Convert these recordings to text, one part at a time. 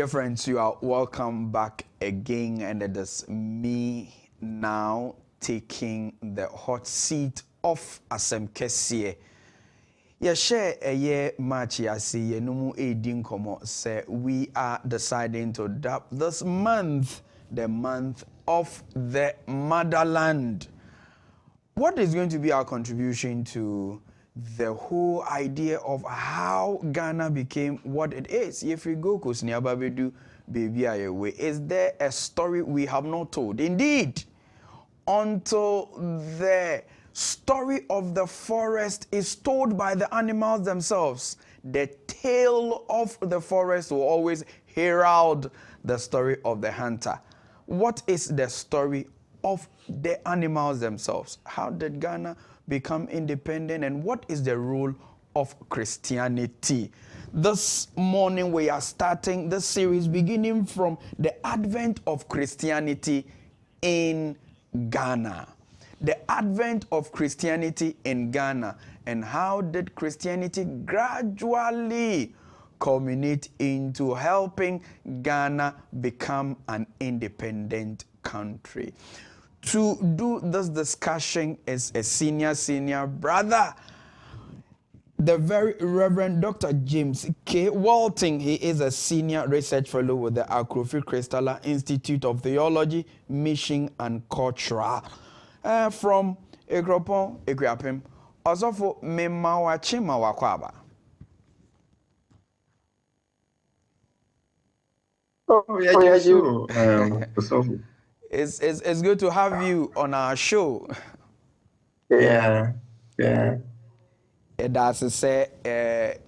Dear friends, you are welcome back again, and it is me now taking the hot seat of 𝗟𝗓𝗏𝗘. Yeah, share a year match. Ya see, ye no mu edin komo say we are deciding to dub this month the month of the motherland. What is going to be our contribution to the whole idea of how Ghana became what it is? If we go kusniababedu baby away, is there a story we have not told? Indeed, until the story of the forest is told by the animals themselves, the tale of the forest will always herald the story of the hunter. What is the story of the animals themselves? How did Ghana become independent, and what is the role of Christianity? This morning we are starting this series beginning from the advent of Christianity in Ghana. The advent of Christianity in Ghana, and how did Christianity gradually culminate into helping Ghana become an independent country. To do this discussion is a senior brother, the very Reverend Dr. James 𝗟𝗍𝗘. He is a senior research fellow with the 𝗟𝗓𝗏𝗘 Institute of Theology, Mission and Culture. From Ekropon, Ekriapim, Osofo Memawachi Mawakwaba. Oh, yeah, sure. It's good to have you on our show. Yeah. That's say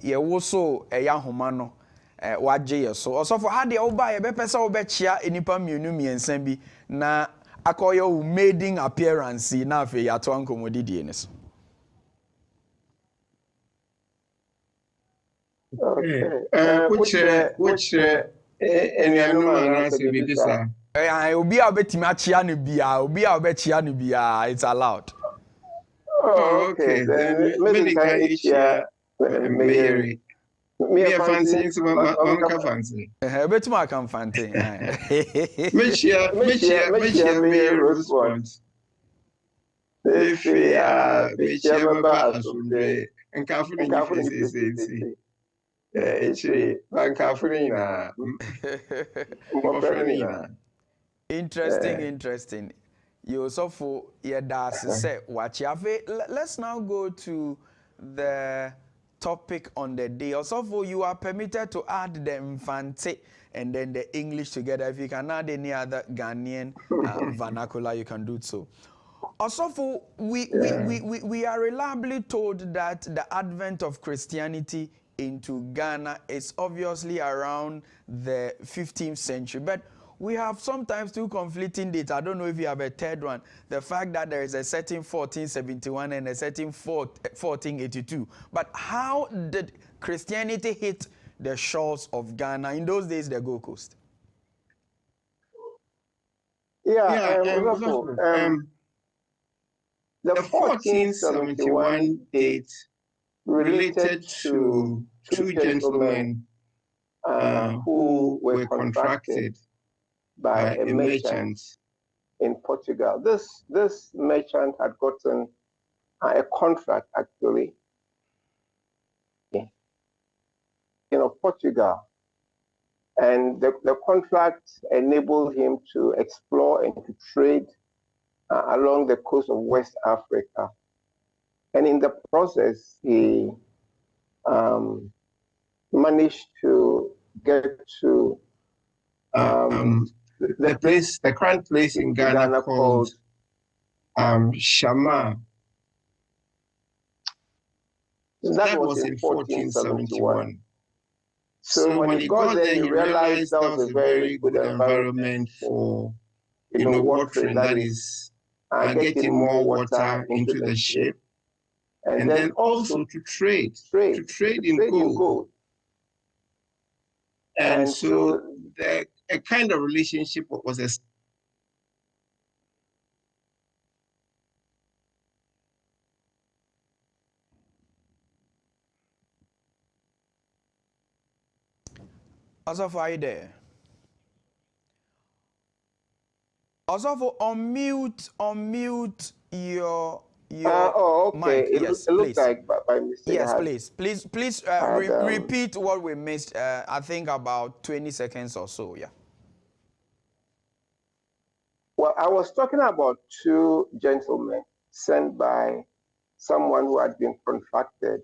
ye woso humano waje ye so. Osofo ha de oba ye bepesa obechia enipa mienu miensa bi na akoyo maiden appearance na afi yato ankomodidie ne so. Okay. Which Obi a obetimi achia no bia, obi a obechia no bia, it's allowed. Oh, okay. Then medical issue. Mary. Me a fancy, Mamma fancy. Betuma I can fancy. Mechia, me response. If we are Mechia, and Caffeine, Interesting. You so for say watch. Let's now go to the topic on the day. Also, for you are permitted to add the infante and then the English together. If you can add any other Ghanaian vernacular, you can do so. Also, for we are reliably told that the advent of Christianity into Ghana is obviously around the 15th century, but we have sometimes two conflicting dates. I don't know if you have a third one. The fact that there is a certain 1471 and a certain 1482. But how did Christianity hit the shores of Ghana? In those days, the Gold Coast. The 1471 date related to two gentlemen who were contracted by a merchant in Portugal. This merchant had gotten a contract actually in Portugal, and the contract enabled him to explore and to trade along the coast of West Africa, and in the process he managed to get to the current place in Ghana called Shama. That was in 1471. So when he got there, he realized that was a very good environment for watering, that is, getting more water into the ship, and then also to trade in gold. And so a kind of relationship was established. Also, are you there? Also for unmute your okay. mic. Yes, it looked please. like by mistake. Yes, please repeat what we missed. I think about 20 seconds or so. Yeah. Well, I was talking about two gentlemen sent by someone who had been contracted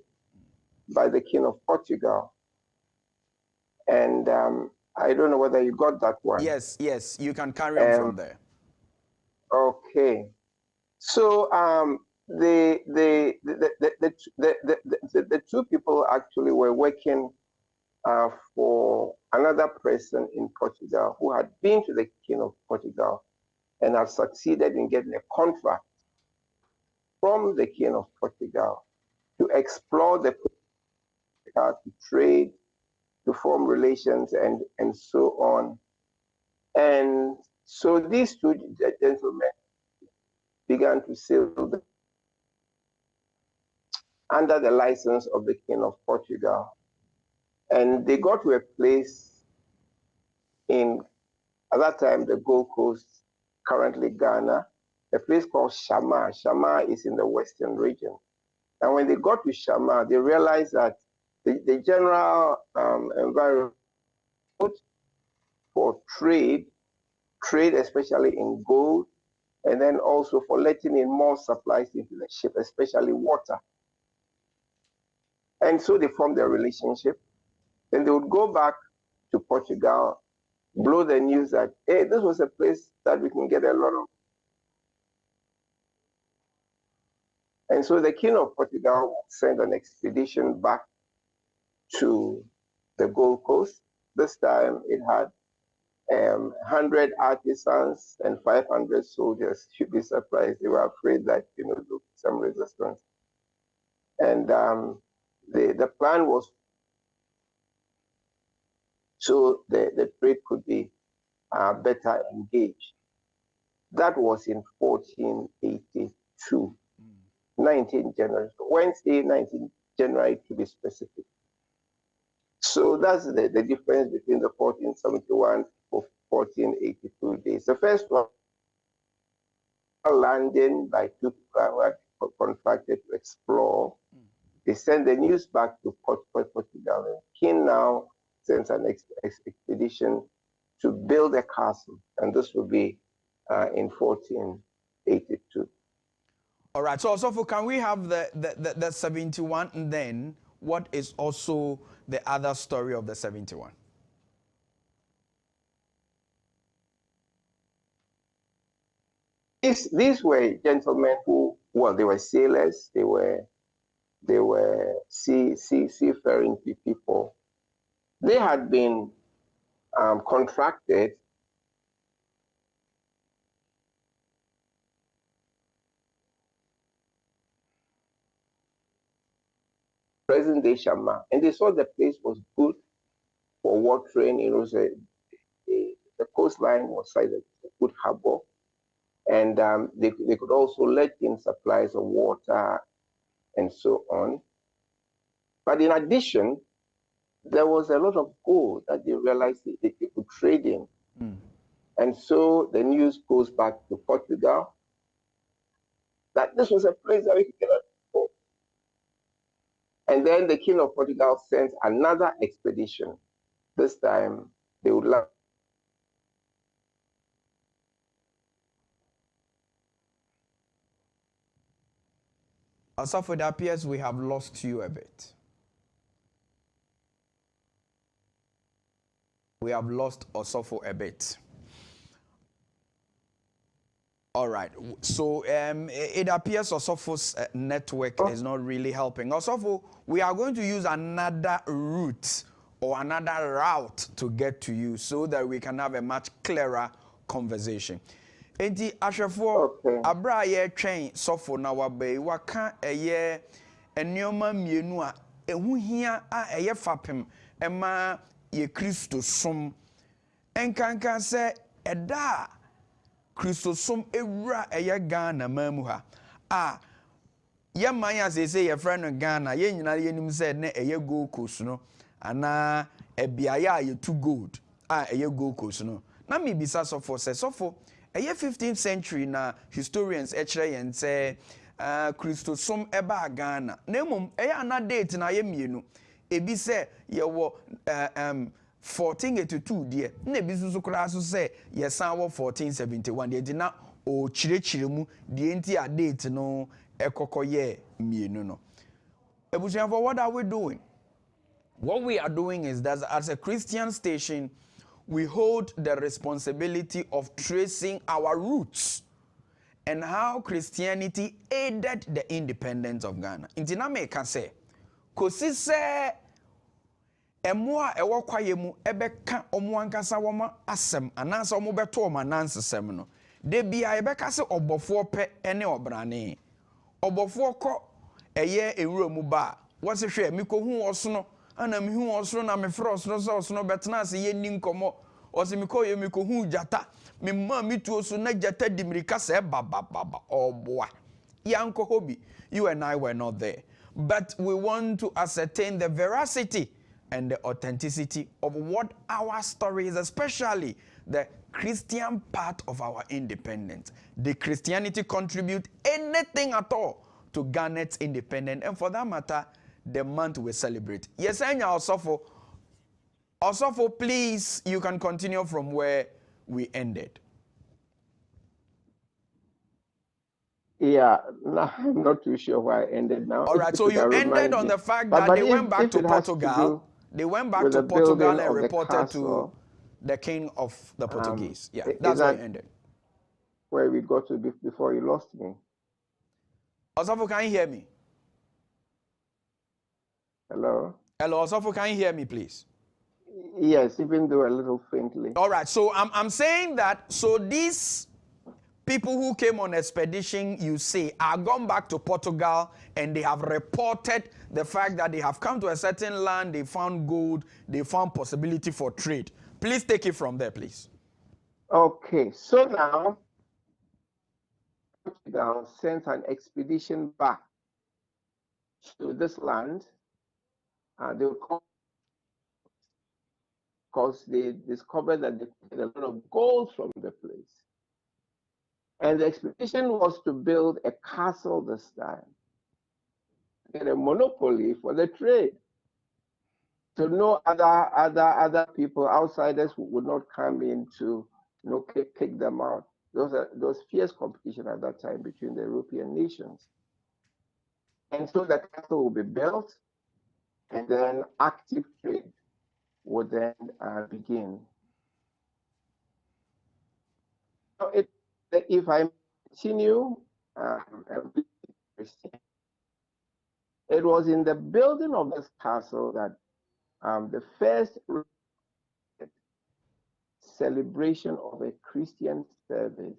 by the King of Portugal. And I don't know whether you got that one. Yes, you can carry on from there. Okay. So the two people actually were working for another person in Portugal who had been to the King of Portugal and had succeeded in getting a contract from the King of Portugal to explore the to trade, to form relations, and so on. And so these two gentlemen began to sail under the license of the King of Portugal. And they got to a place in, at that time, the Gold Coast, currently Ghana, a place called 𝗟𝗏. 𝗟𝗏 is in the western region. And when they got to 𝗟𝗏, they realized that the general environment for trade especially in gold, and then also for letting in more supplies into the ship, especially water. And so they formed their relationship. Then they would go back to Portugal, blow the news that, hey, this was a place that we can get a lot of. And so the King of Portugal sent an expedition back to the Gold Coast. This time it had 100 artisans and 500 soldiers. You'd be surprised. They were afraid that, there'll be some resistance. And the plan was so the trade could be better engaged. That was in 1482, 19 January. Wednesday, 19 January to be specific. So that's the difference between the 1471 or 1482 days. The first one, landing by two people who had contracted to explore. They sent the news back to Portugal. And King now sends an expedition to build a castle, and this will be in 1482. All right. So can we have the 71 and then what is also the other story of the 71? These were gentlemen who, well, they were sailors, they were seafaring people. They had been contracted present-day 𝗟𝗏, and they saw the place was good for watering. It was the coastline was like a good harbor, and they could also let in supplies of water and so on. But in addition, there was a lot of gold that they realized they could trade in. And so the news goes back to Portugal that this was a place that we could get gold. And then the King of Portugal sent another expedition. This time they would like Asafo, it appears we have lost you a bit. We have lost Asafo a bit. All right. So it appears Asafo's network is not really helping. Asafo, we are going to use another route or another route to get to you so that we can have a much clearer conversation. Enti ahwefo abra ye twen sofo na wabai waka eye enioma mienu a ehu hia a eye fapem ema ye Kristo som enkanka se eda Kristo som ewura eye Ghana mamu ha a ye man ya se ye friend Ghana ye nyina ye nim se ne eye Gold Coast no ana ebiaya ye to gold a eye Gold Coast no na me bisa sofo se sofo ɛyɛ 15th century na historians ɛkyerɛ yɛn sɛ Christosom eba Ghana na mmom ɛyɛ ana date na yɛ mmienu ebi sɛ yɛwɔ 1482 deɛ na ebi nso koraa so sɛ yɛsan wɔ 1471 deɛ di na o kyerɛkyerɛ mu deɛ nti a date no ɛkɔkɔ yɛ mmienu no. Ebusuafo, what are we doing? What we are doing is that as a Christian station, we hold the responsibility of tracing our roots and how Christianity aided the independence of Ghana. Inti na me ka say, kosi se emo a ewo kwaye mu ebeka omo ankasa woma asem anansa omo beto omo nansesem no. De bia ebeka se obofo pe ene obrane. Obofo ko eye ewura mu ba, wo se hwe mi ko hu osono, ana mi hu osono na me frɛ osono so osono betena ase ye ni nkomo. Ose mi ko ye mi ko hu jata, mi ma mi tuo so na jata dimirika se baba oboa. Yanko hobi, you and I were not there. But we want to ascertain the veracity and the authenticity of what our story is, especially the Christian part of our independence. Did Christianity contribute anything at all to Ghana's independence? And for that matter, the month we celebrate. Yes, and also, please, you can continue from where we ended. Yeah, no, I'm not too sure where I ended now. All right, so you ended on the fact that they went back to Portugal. They went back to Portugal and reported to the king of the Portuguese. Yeah, that's where you ended. Where we got to before you lost me. Osofo, can you hear me? Hello? Hello, Osofo, can you hear me, please? Yes, even though a little faintly. All right, so I'm saying that, so these people who came on expedition, you say, are gone back to Portugal and they have reported the fact that they have come to a certain land, they found gold, they found possibility for trade. Please take it from there, please. Okay, so now, Portugal sent an expedition back to this land. They will come because they discovered that they had a lot of gold from the place. And the expedition was to build a castle this time, get a monopoly for the trade. So no other people, outsiders, would not come in to kick them out. There was fierce competition at that time between the European nations. And so the castle will be built, and then active trade would then begin. So if I continue, it was in the building of this castle that the first celebration of a Christian service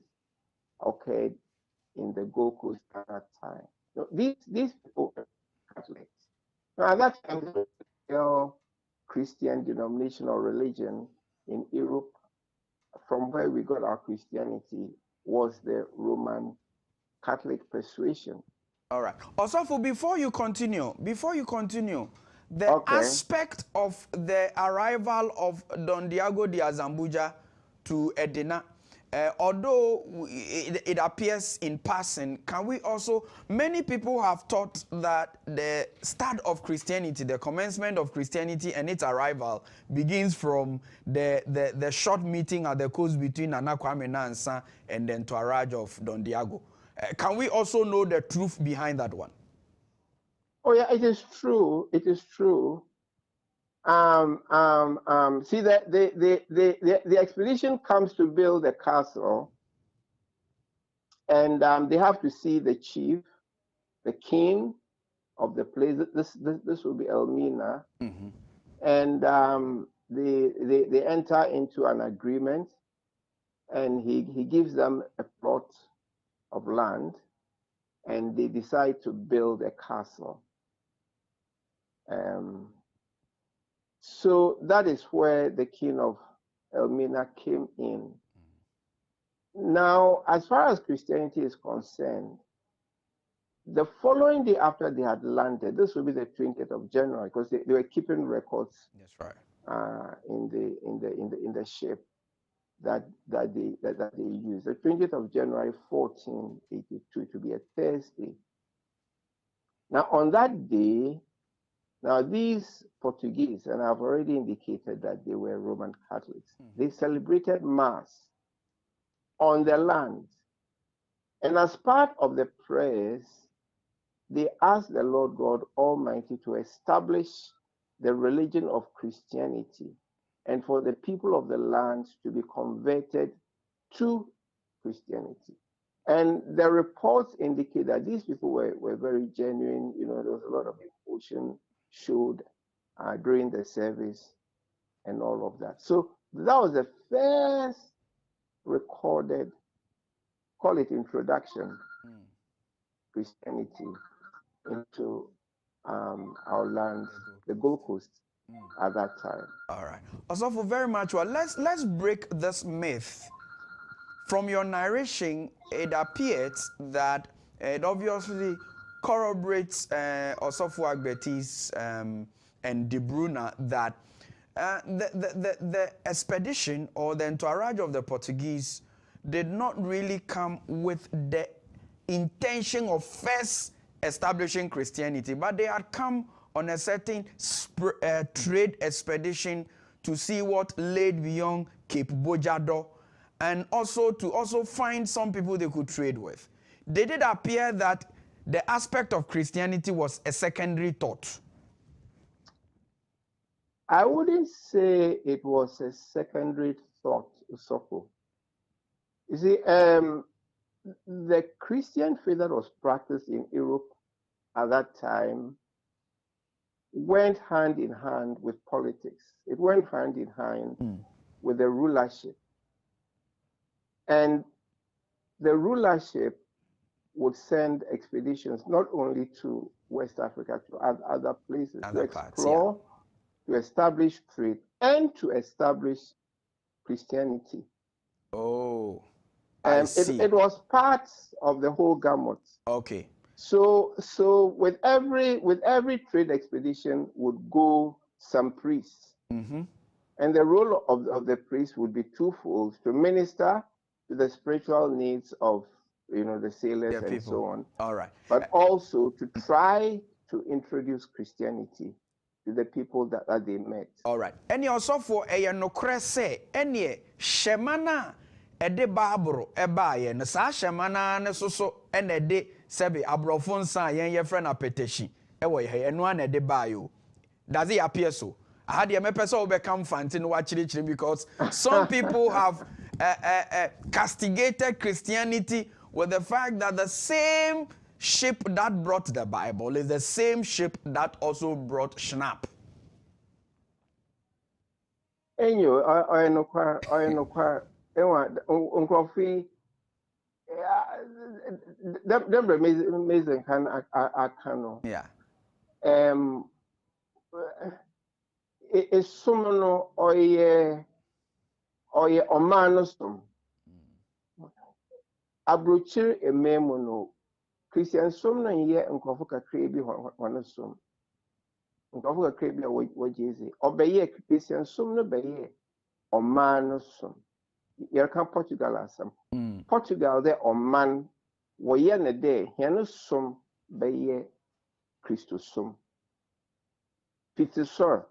occurred in the Gold Coast at that time. So these people were Catholics. Now, at that time, the Christian denomination or religion in Europe, from where we got our Christianity, was the Roman Catholic persuasion. All right. Also, before you continue, the aspect of the arrival of Don Diego de Azambuja to Edina, although it appears in passing, can we also, many people have thought that the start of Christianity, the commencement of Christianity and its arrival begins from the short meeting at the coast between Nana Kwame Nkrumah and then to arrival of Don Diego. Can we also know the truth behind that one? Oh yeah, it is true. It is true. See that the expedition comes to build a castle, and they have to see the chief, the king of the place. This will be 𝗟𝗏𝗡, and they enter into an agreement, and he gives them a plot of land, and they decide to build a castle. So that is where the king of 𝗟𝗏𝗡 came in. Now, as far as Christianity is concerned, the following day after they had landed, this will be the 20th of January, because they were keeping records. That's right. In the ship. that they use. The 20th of January 1482 to be a Thursday. Now on that day, now these Portuguese, and I've already indicated that they were Roman Catholics, they celebrated Mass on the land. And as part of the prayers, they asked the Lord God Almighty to establish the religion of Christianity and for the people of the land to be converted to Christianity. And the reports indicate that these people were very genuine. You know, there was a lot of emotion showed during the service and all of that. So that was the first recorded, call it introduction, Christianity into our land, the Gold Coast, at that time. All right. Osofo, very much well. Let's break this myth. From your narration, it appears that it obviously corroborates Osofo Agbete's and De Bruyne that the expedition or the entourage of the Portuguese did not really come with the intention of first establishing Christianity, but they had come on a certain trade expedition to see what laid beyond 𝗟𝗡𝗍𝗏, and also to find some people they could trade with. Did it appear that the aspect of Christianity was a secondary thought? I wouldn't say it was a secondary thought, Soko. You see, the Christian faith that was practiced in Europe at that time went hand in hand with politics. It went hand in hand with the rulership. And the rulership would send expeditions not only to West Africa, to other places, to explore, to establish trade, and to establish Christianity. Oh, it was part of the whole gamut. Okay. So with every trade expedition would go some priests, and the role of the priest would be twofold: to minister to the spiritual needs of the sailors and people. so on. All right. But also to try to introduce Christianity to the people that they met. All right. Any also for a no crese any shemana ede babro ebaye na sa shemana ne so ene de sebe abrofon san yen ye friend apeteshi e wo ye eno an ede bayo. Does it appear so? I had a person who become fantin watching because some people have castigated Christianity with the fact that the same ship that brought the Bible is the same ship that also brought Schnapp. Enyo, I know quite, amazing can yeah. It's summono oye omanusum. Abruchir ememono Christian sumna ye nkofuka krebi wanusum. Nkofuka krebi wajezi. Obeye Christian sumna beye omanusum. Yerka Portugal asam. Portugal de oman woye ne de yanusum beye Christusum. Pitisor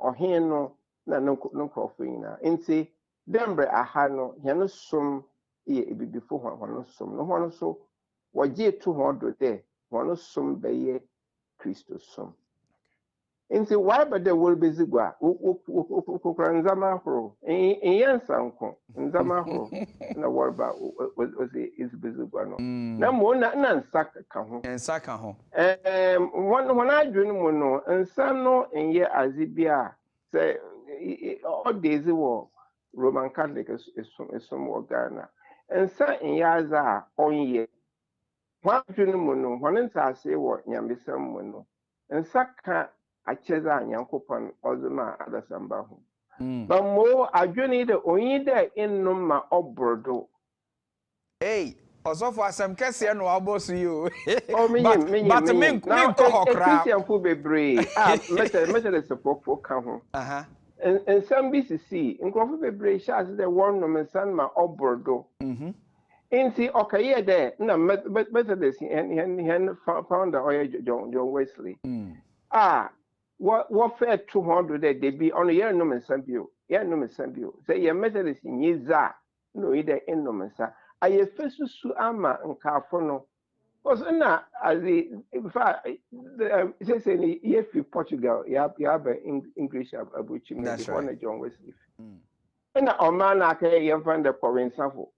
ohino na nkrofo nyina. Nti dembre ahano yanusum iye ibibifo hwanusum. No hwanu so waje 200 de hwanusum beye Christusum. Nti why but the will be zigwa nzama horo enyansa nko nzama horo na warba was is bizigwa no na mo na nsaka ka ho nsaka ho when I dream mo no nsa no enye azibia say all days wo Roman Catholic is some Ghana nsa enye aza onye when dream mo no when nsa say wo nyambesam mo no nsaka acheza nyankopon ozuma adasamba ho but mo adwene de onyi de innum ma obordo Osofo asem kese no abosu you but me ko hokra Christian fu bebre mete the support for ka ho And some BCC, in Crawford Bebrayshas, the one woman son ma obordo. In see, okay, there, no, but Methodist and founder or John Wesley. What fair 200 they be on a year no Sambio, Sambio. Say, your Methodist in Yiza, no, either in no Mensa. I have first su ama and Carfono. Because now, as the, in fact, say, if you Portugal, you have English about you, that's right. John Wesley. And a man, I can find the Korean sample.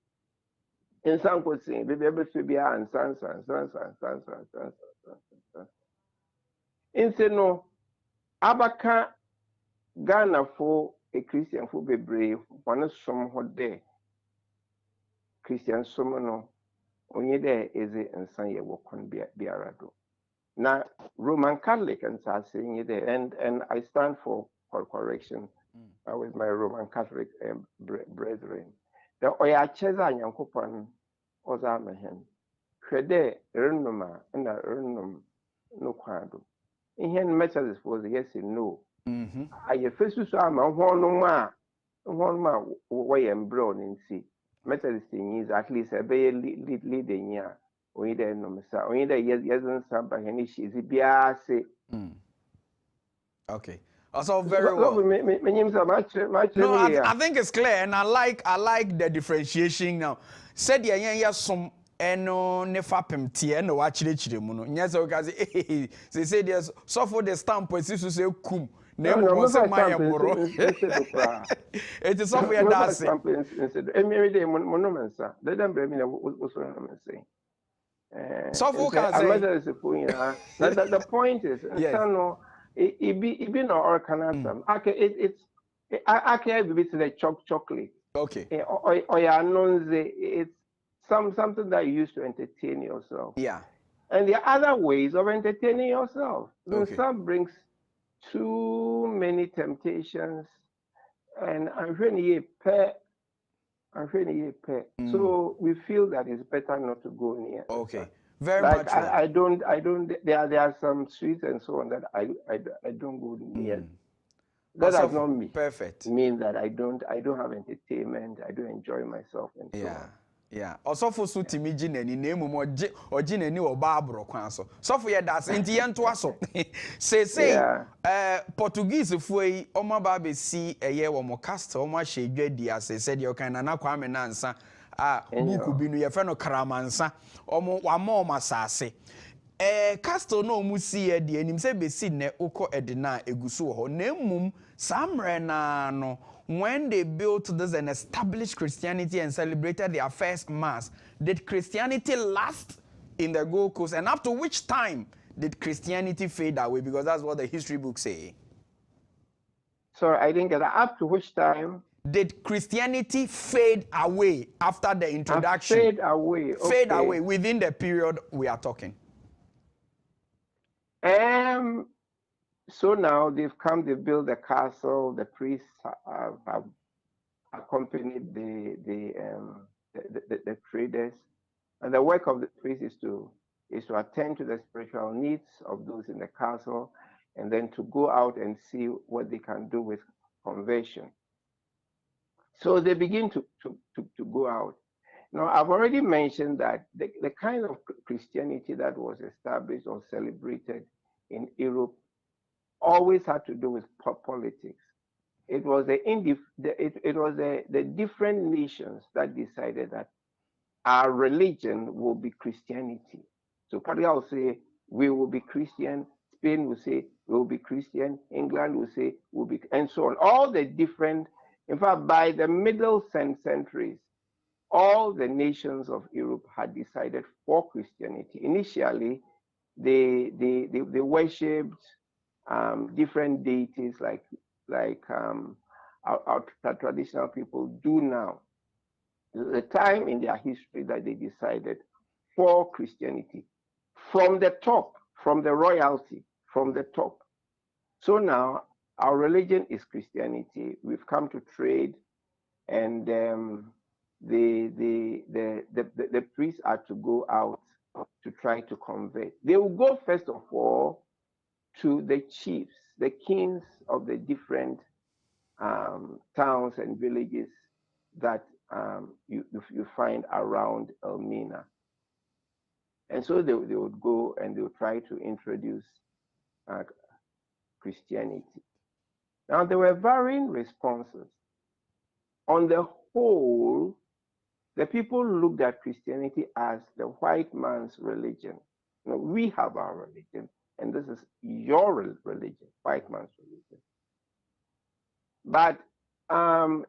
In some could say, baby, to be and sans. In say, no, Abaka Ghana for a Christian who be brave, one of some hot day. Christian Somono, only there is it and son ye walk on Biarado. Now, Roman Catholic and are saying it there, and I stand for correction with my Roman Catholic brethren. The Oyacheza Yankopan Ozamahen. Crede Renuma and a Renum no quado. In here, Methodist was yes and no. I first saw my one way and brown in sea. Methodist is at least a very leading year. We then no massa. We then yes and some by any she's a biase. Okay. Also very well. No, I think it's clear, and I like the differentiation now. Said yeah some eno nefa pemtie no wa chire mu no. Nya se o ka say there's so for the stamp we see say kum. Na mo se ma ye boro. It is so for your dance. Every day monumensa. Let them bring me also say. So for can say the point is it be no organism. I can be to the chocolate. Okay. Or yeah, it's something that you use to entertain yourself. Yeah. And the other ways of entertaining yourself. Okay. Some brings too many temptations, and I'm really pet. So we feel that it's better not to go near. Okay. Very like much. I don't. There are some streets and so on that I don't go near. That does not mean mean that I don't have entertainment. I don't enjoy myself and so on. Yeah. Also for so timiji na ni name mo oji na ni oba abro kwan so. So for ye das enti ye nto aso. Say Portuguese fuei omo ba be si eye wo mo cast omo ahye dwadi ase said you kan na kwa me nansa book bi no ye fe no kramansa omo wa ma masase. Castle no musi e de anim se be si ne ukọ edina egusu ho na emum samre na no when they built this and established Christianity and celebrated their first mass, did Christianity last in the Gold Coast, and up to which time did Christianity fade away? Because that's what the history books say. Sorry, I didn't get that. Up to which time did Christianity fade away after the introduction? Fade away. Okay. Fade away within the period we are talking. So now they've built the castle. The priests have accompanied the traders, and the work of the priests is to attend to the spiritual needs of those in the castle, and then to go out and see what they can do with conversion. So they begin to go out. Now I've already mentioned that the kind of Christianity that was established or celebrated in Europe always had to do with politics. It was the different nations that decided that our religion will be Christianity. So Portugal will say we will be Christian, Spain will say we will be Christian, England will say we'll be, and so on. All the different, in fact, by the middle centuries, all the nations of Europe had decided for Christianity. Initially, they worshipped different deities like our traditional people do now. The time in their history that they decided for Christianity from the top, from the royalty, from the top. So now our religion is Christianity. We've come to trade, and the priests are to go out to try to convert. They will go first of all to the chiefs, the kings of the different towns and villages that you find around 𝗟𝗡𝗎𝗓. And so they would go and they would try to introduce Christianity. Now, there were varying responses. On the whole, the people looked at Christianity as the white man's religion. You know, we have our religion, and this is your religion, white man's religion. But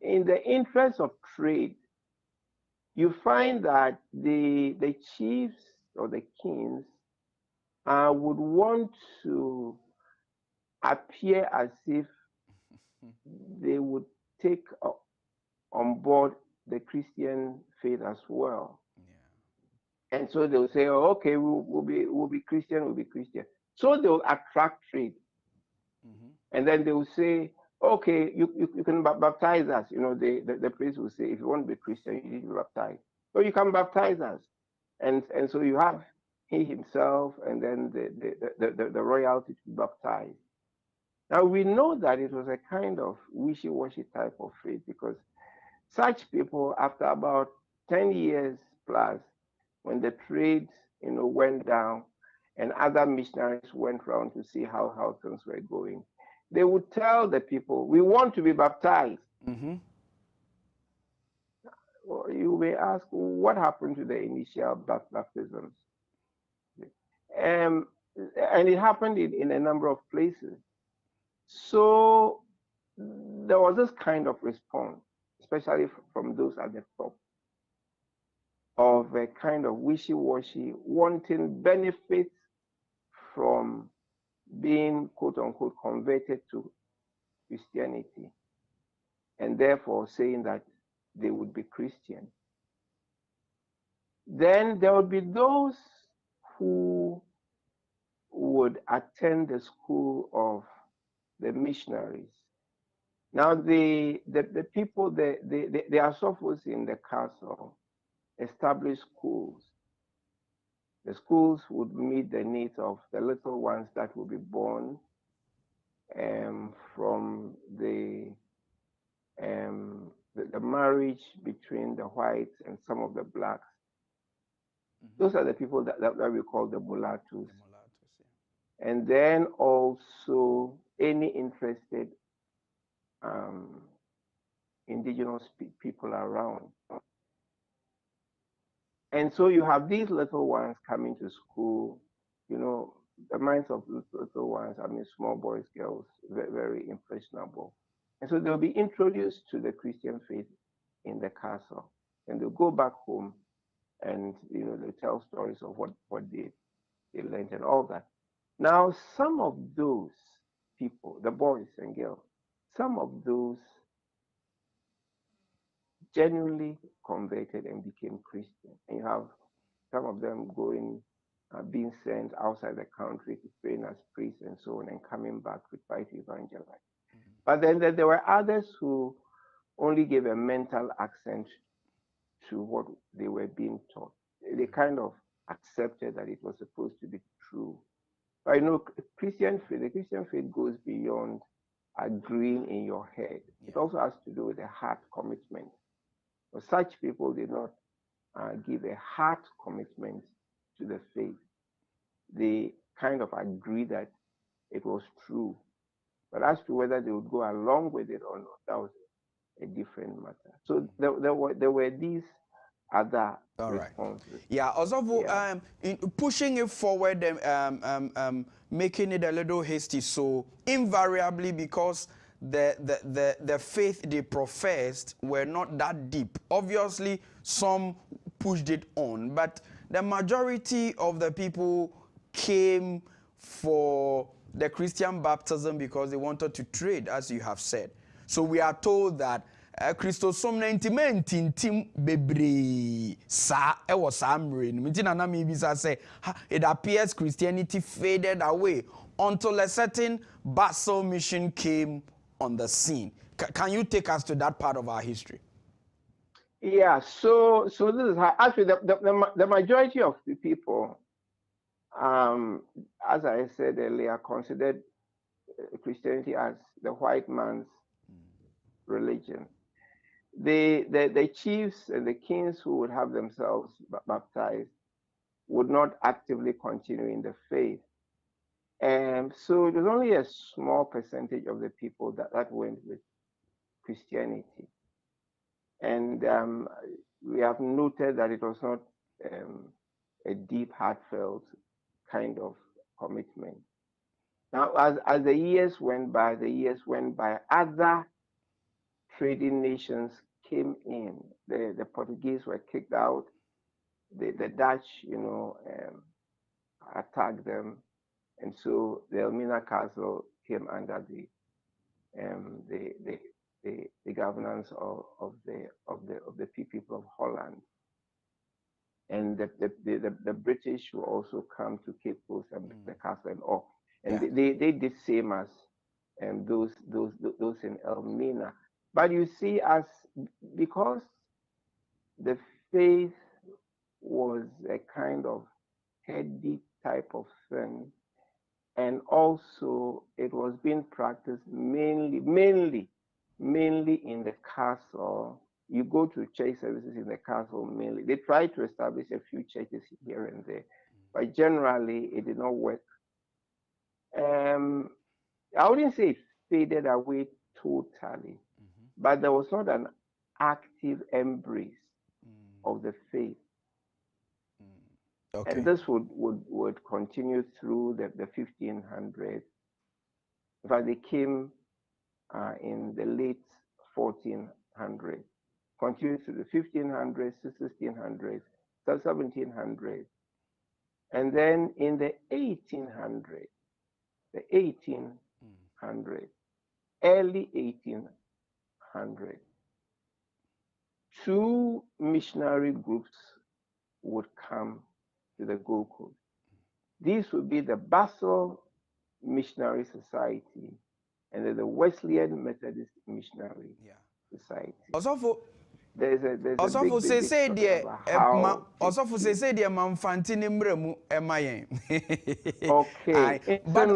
in the interest of trade, you find that the chiefs or the kings would want to appear as if they would take on board the Christian faith as well. Yeah. And so they'll say, oh, okay, we'll be Christian, we'll be Christian. So they'll attract trade. Mm-hmm. And then they'll say, okay, you can baptize us. You know, the priest will say, if you want to be Christian, you need to be baptized. So you can baptize us. And so you have he himself and then the royalty to be baptized. Now we know that it was a kind of wishy-washy type of faith, because such people, after about 10 years plus, when the trade, you know, went down and other missionaries went around to see how things were going, they would tell the people, we want to be baptized. Mm-hmm. Well, you may ask, what happened to the initial baptisms? And it happened in a number of places. So there was this kind of response, especially from those at the top, of a kind of wishy-washy, wanting benefits from being, quote unquote, converted to Christianity, and therefore saying that they would be Christian. Then there would be those who would attend the school of the missionaries. Now the people, the Asophos in the castle established schools. The schools would meet the needs of the little ones that will be born from the marriage between the whites and some of the blacks. Mm-hmm. Those are the people that we call the mulattoes. Yeah. And then also any interested indigenous people around. And so you have these little ones coming to school, you know, the minds of little ones, I mean, small boys, girls, very, very impressionable. And so they'll be introduced to the Christian faith in the castle. And they'll go back home and, you know, they tell stories of what they learned and all that. Now, some of those people, the boys and girls, some of those genuinely converted and became Christian. And you have some of them going, being sent outside the country to train as priests and so on, and coming back to try to evangelize. Mm-hmm. But then there were others who only gave a mental accent to what they were being taught. They kind of accepted that it was supposed to be true. But you know, the Christian faith goes beyond agreeing in your head. Yeah. It also has to do with a heart commitment. So such people did not give a heart commitment to the faith. They kind of agreed that it was true. But as to whether they would go along with it or not, that was a different matter. So there were these other responses. Right. Yeah, also in pushing it forward, making it a little hasty. So invariably, because the faith they professed were not that deep. Obviously, some pushed it on, but the majority of the people came for the Christian baptism because they wanted to trade, as you have said. So we are told that Christosom 90 tim bebre sa ewo samre ntina na me bisa say it appears Christianity faded away until a certain Basel mission came on the scene. Can you take us to that part of our history? Yeah, so this is how, actually the majority of the people, as I said earlier, considered Christianity as the white man's religion. The chiefs and the kings who would have themselves baptized would not actively continue in the faith. And so it was only a small percentage of the people that went with Christianity. And we have noted that it was not a deep, heartfelt kind of commitment. Now, as the years went by, other trading nations came in. The Portuguese were kicked out. The Dutch, attacked them, and so the 𝗟𝗏𝗡 castle came under the governance of the people of Holland. And the British will also come to Cape Coast and the castle and all. And they did same as those in 𝗟𝗏𝗡. But you see, because the faith was a kind of heady type of thing, and also it was being practiced mainly in the castle. You go to church services in the castle mainly. They tried to establish a few churches here and there, but generally it did not work. I wouldn't say it faded away totally, but there was not an active embrace of the faith. Okay. And this would continue through the 1500s. In fact, they came in the late 1400s, continued through the 1500s, 1600s, 1700s. And then in the 1800s, early 1800s, two missionary groups would come to the Gold Coast. These would be the Basel Missionary Society and the Wesleyan Methodist Missionary Society. There's a big say okay. But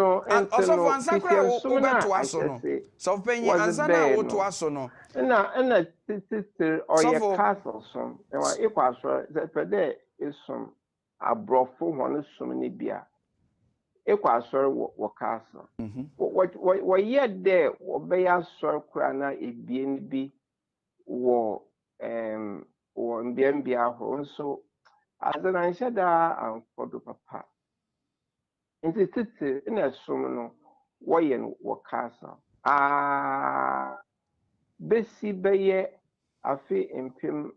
also ansakra ubeto aso no. So penyi ansana uto aso no. Na sister or your castle some. Ewa ikwaso pede isum abrofo hono sum ni bia. Ikwaso wo castle. Wo ye de wo be ya sor kura na ebie ni bi wo or mbia ho so azana nshada amfodo papa nti titi na som no woyen wo kasa besi beye afi empim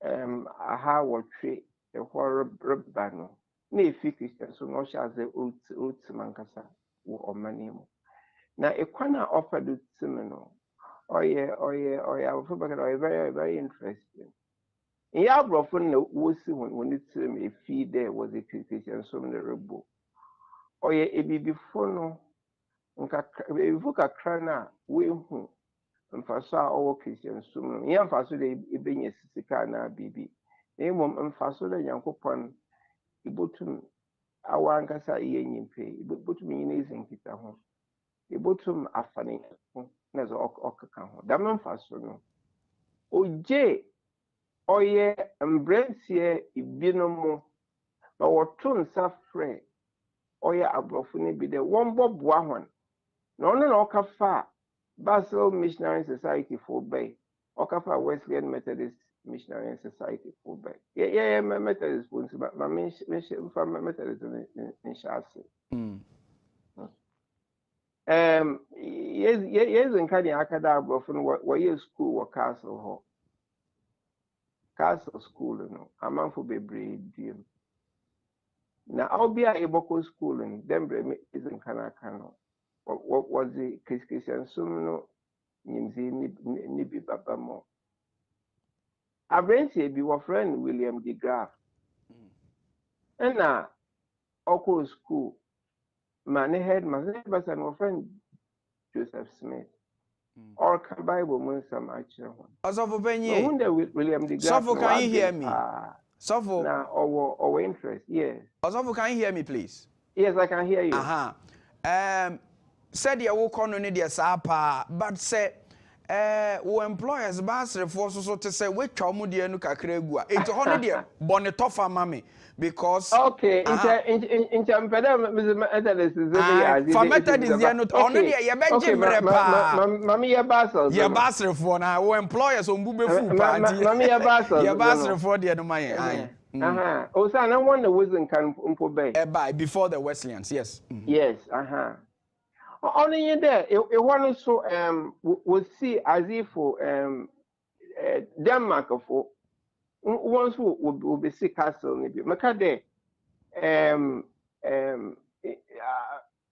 aha wotwe ehor reba no na efi Christian so no sha ze ot mankasa wo omanimo na ekwana offered to me no oye very, very interesting. In your brother, was when it's a feed there was a Christian so many rebo. Oye, it be before no, Vuka Crana, we who, and for our Christian so young faso de being a Sicana BB. Name and faso the young coupon, Ibutum, our Ankasa yen pay, but me in his in kita home. Ibutum Afarley. Nezo okaka damn faso no oje oye embrace ibinomo na woto nsa frɛ oye abrofo ne bi de won boboa hon na ono na okafa Basel Missionary Society for Bay okafa Wesleyan Methodist Missionary Society for Bay yeah Methodist ones but my mission from Methodist in Shasi yes in kind of academic where you school or castle school no among for baby dream now I'll be able to school and then is in Kanakano what was the Christian Sumno Nibi Babamo I've been say be your friend William de Graaf and now Oko school man head my neighbors and my friend Joseph Smith. Or can Bible mean some actual one. Osofo penye. William de Graaf. Sofo, can you hear me? Sofo. Now our interest, yes. Osofo, can you hear me, please? Yes, I can hear you. Said you will call on the sapa, but said wo employers basre for so to say we twa mu de nu kakra gu a enti ho no de bone tofa mame because okay in champeda methodist is the for methodist there no ono de ye beje mre pa mami ye basel ye basre for na wo employers on bube fu pa anti mami ye basel ye basre for de no man o sa na one wasn't can mpo bay by before the Wesleyans yes yes only in there it one so we see as if Denmark for once will be see castle maybe maka there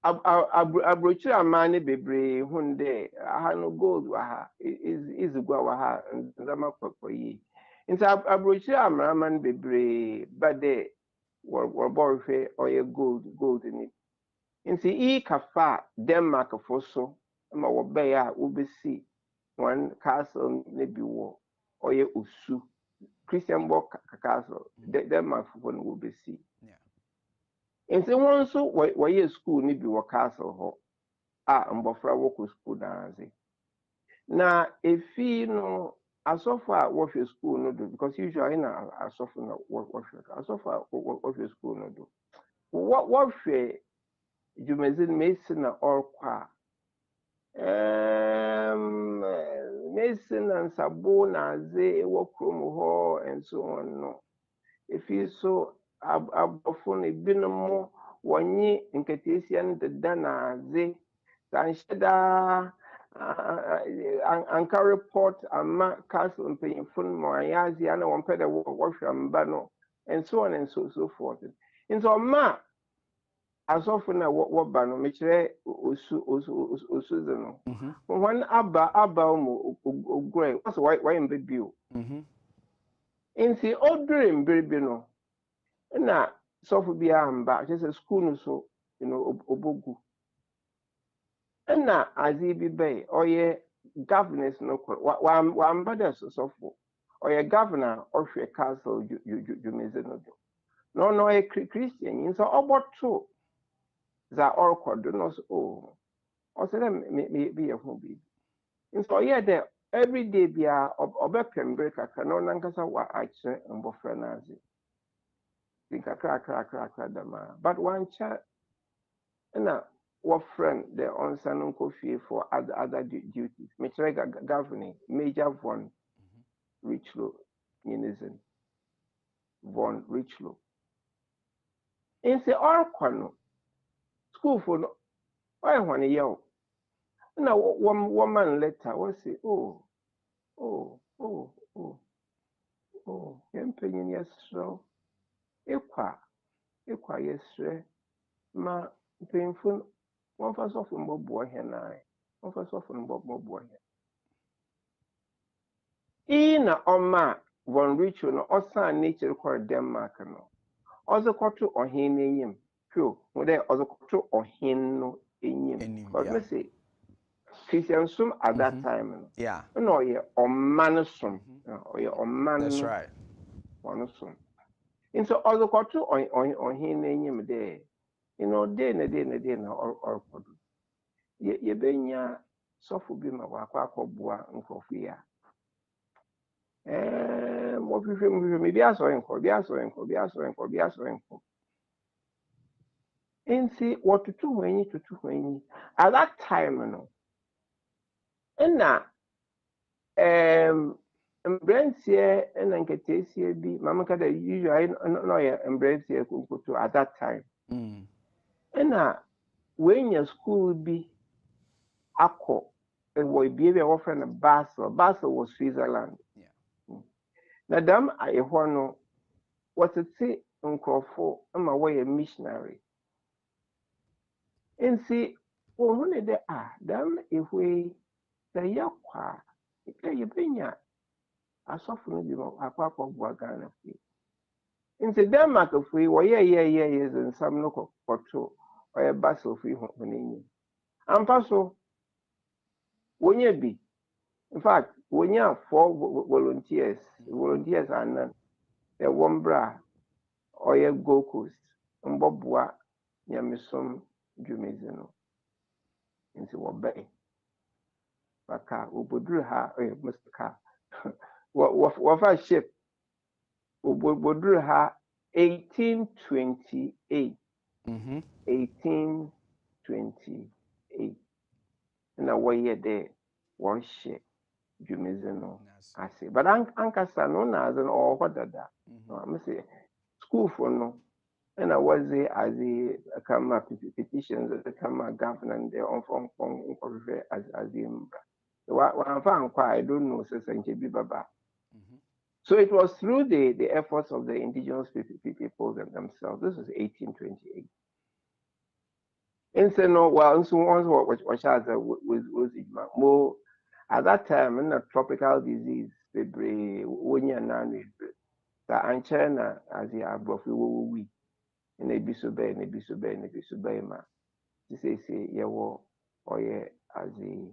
abrochi amane bebre hunde no gold wa ha is gwa wa ha ndama popoyi nti abrochi amraman bebre bade wor borfe oye gold ni nti I kafa Denmark for so ma wo be ya wo be see one castle ne bi wo oye osu Christian book castle Denmark for no wo be see nti won so wo school ni bi wo castle ho mbofra wo ko school danze na efi no asofa wo hwe school no do because usually na asofa no wo hwe asofa wo hwe school no do wo hwe jumezin mesina orkwa mesina nsabo na ze wo krom ho and so on no efi so abofo no binom wonyi nketesia ndeda na ze sansheda anka report ama castle mpanyimfo mo ayazi ana wompeda wo hwamba no and so on and so forth into ma asofo na wo ba no mekire osu ze no when aba mo ogre so why mbebio inti odre mbrebi no na sofo bia amba just school no so obogu na azi bi bay oye governors no wa amba da sofo oye governor ohwe castle jumeze no do no oye Christian so oboto za orkodo no so o se me bi ye ho bi so oye de every day bia obepem break aka no nankasa wa ache mbofra na azi think crack dama but one child na what friend the onsan coffee for other duties metrega governing major von richlow unison von richlow in say all kwano school for no why one year na woman letter what say empenyin yesro ekwa yesre ma painful one first of mbobo he na one first of mbobo he na oma von rich no osan nature call Denmark no ozo koto ohin enyim pio mo dey ozo koto ohin no enyim because me say Christian sum at that time no no ye oman sum oye oman that's right one sum into ozo koto ohin enyim dey day na or ye benya sofo bi ma wakwa akobua nkofo ya mo fife me bi aso enko inti wotutu hwanyi at that time no na mbrantie na nketesie bi mama kada usually no ye mbrantie kunkutu at that time na wenya school bi akọ wo bie bi wo friend Basel was Switzerland na dam ayeho no wotete nkrofo ama wo ye missionary nsi wo hu ne de dam ehwe da yakwa ye benya asofo no bi akwa bua Ghana fi nsi Denmark fi wo ye nsam no koto oye Basel fi ho n'enyi ampa so wonye bi in fact wonya 4 volunteers anan e wombra oye Gold Coast mbobua nyamisom dwumezi no nti wo bai Maka ubudru ha Mr. Wafa ship ubudru ha 1828. 1828. Na waye de worship Jumizeno I say. But ankasa no na as an or what dada. I say school for no. And I was there as a come petitions as a come governor and the on as the I don't know Baba. So it was through the efforts of the indigenous people themselves. This is 1828. And so no, well, so once what was more at that time in a tropical disease, the when you're that China as the above we in a bisobey ma. To say or as the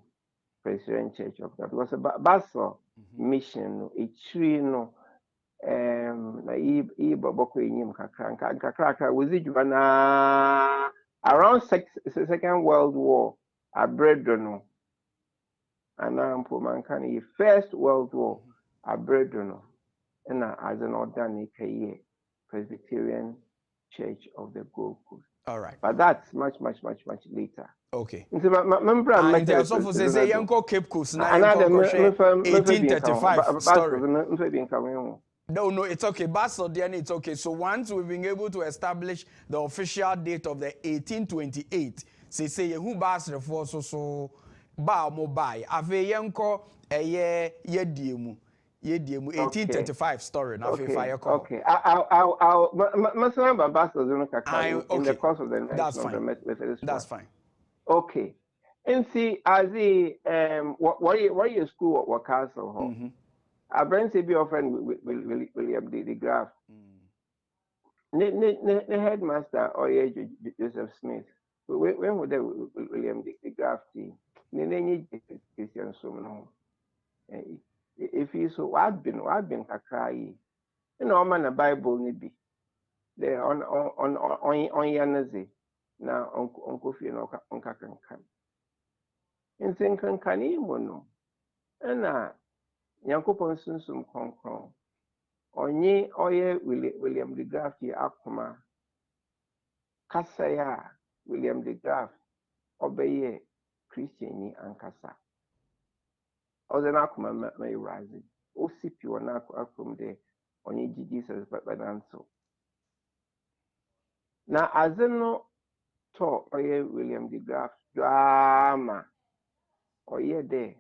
Presbyterian Church of God. Because a Basel mission, a tree no na boko enyim kakra was it around Second World War abredono anampo mankani First World War abredono and as an organic Presbyterian Church of the Gold Coast. All right. But that's much later. Okay. Into so say yanko Cape Coast na yanko 1835 story. No, it's okay. Basel, then it's okay. So once we've been able to establish the official date of the 1828, say who Basel for so ba mo buy. Ave yanko ye diemu. 1835 story. Now okay. fire call. Okay. I'll remember Basel in the course of the that's fine. That's fine. Okay. And see, as the what your school or castle, I bring to be often William the Graph. The headmaster or Joseph Smith. When would William the Graph team? Christian Sumno. If you so, I've been a cry. You know, man, a Bible nibi. There on Yanazi. Now, Uncle Fino on Kakan. In Sinkan Kanimono. And Yankopon Sunsum Concron. Onye Oye William the Graph ye Akuma. Kasaya William the Graph. Obeye Christian ye Ankasa. Ozen Akuma may rise. O sipi wana akum de onye Jesus Bananso. Na azeno to Oye William the Graph drama. Oye de.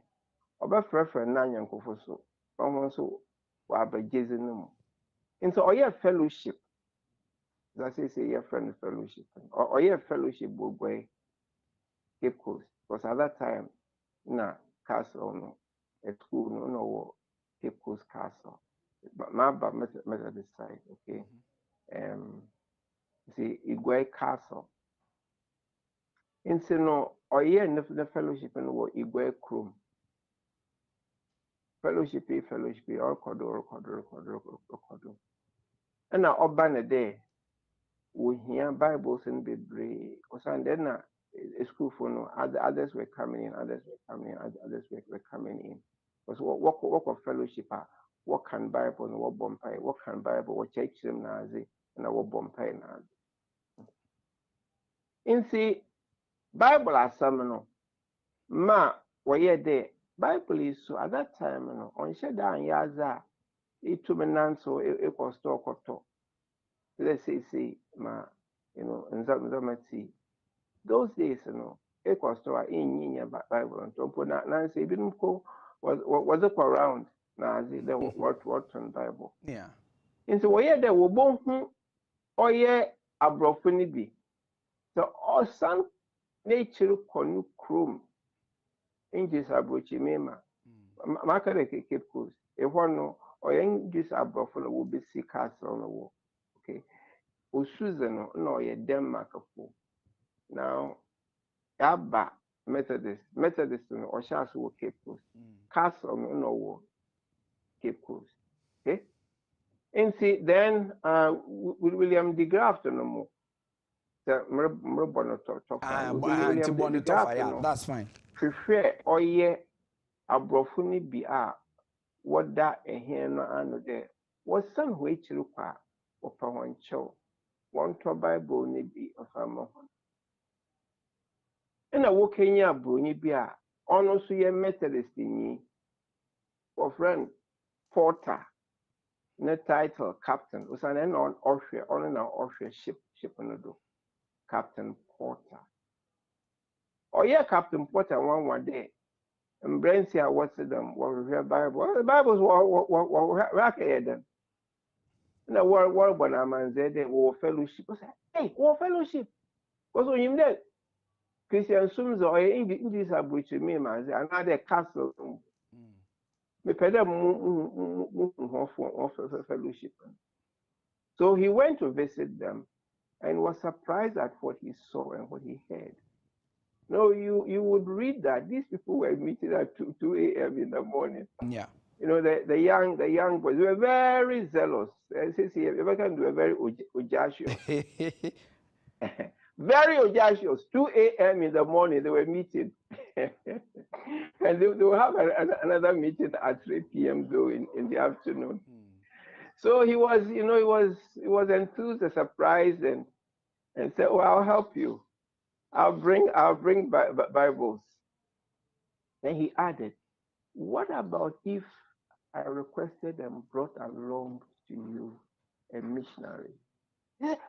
Oba frefre na Yankofo so. So waba jezinum. Into Oye fellowship. That say your friend fellowship. Or your fellowship boy Cape Coast. Because at that time, na castle no, a school no Cape Coast Castle. But my Methodist side, okay. See Igwe Castle. Into no Oye the fellowship and what Igwe Chrome. Fellowship, all cordo. And now Obana day. We hear Bibles in the Bible. Because then a school for no others were coming in. Others were coming in. Because what of fellowship? What can Bible and what bompire? What can Bible? What church them nazi and what bompire nazi? In see Bible as some ma were there. Bible is so at that time no on sheda and yaza it to menanso it was talk or talk. Let's say ma nzamati those days it was to in Bible and top na say bidum ko was up around na the what on Bible yeah into where there wo bon hu oye abrofo ni bi so osan nature konu chrome injis abrochi mema maka de Cape Coast e hono oye just abrofo no wo be see castle no wo okay Susan no ye Denmark for now Abba Methodist or Shas will Cape Coast Castle no Cape Coast okay and see then William the Graph no more the William the Graph that's fine prefer oye abrofuni bi a wada ehien no ano de wasan ho ekyiri kwa opa hon chew won to Bible ni bi afama ho ena wo Kenya broni bi a ono so ye Methodist ni of friend Porter ne title captain usana na ohwe ono na ohwe ship no do Captain Porter oye Captain Porter one day Mbrensi a what's them what Bible the Bible's what then na war bona manze de wo fellowship say hey wo fellowship because when him there Christian sums or English abroach me manze another castle me pede for fellowship. So he went to visit them and was surprised at what he saw and what he heard. No, you would read that these people were meeting at 2 a.m. in the morning. Yeah. You know, the young boys, they were very zealous. They can do a very audacious. Very audacious. 2 a.m. in the morning, they were meeting. And they will have another meeting at 3 p.m. though in the afternoon. So he was, he was enthused and surprised and said, "Oh, I'll help you. I'll bring Bibles." Then he added, "What about if I requested and brought along to you a missionary?"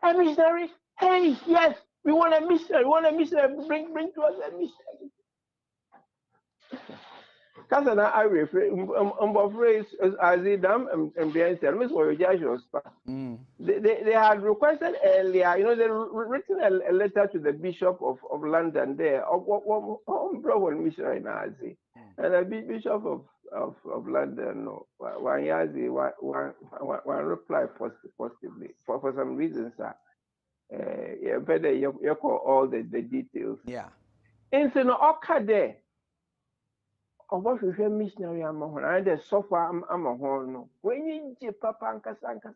A missionary? Hey, yes, we want a missionary. We want a missionary. Bring to us a missionary. Because I refer, as they had requested earlier, they written a letter to the Bishop of London there, missionary Nazi, and the Bishop of London, one reply positively for some reasons, better you call all the details. Yeah. And so no there. Of what we missionary among and the software among no. When you papa sanka.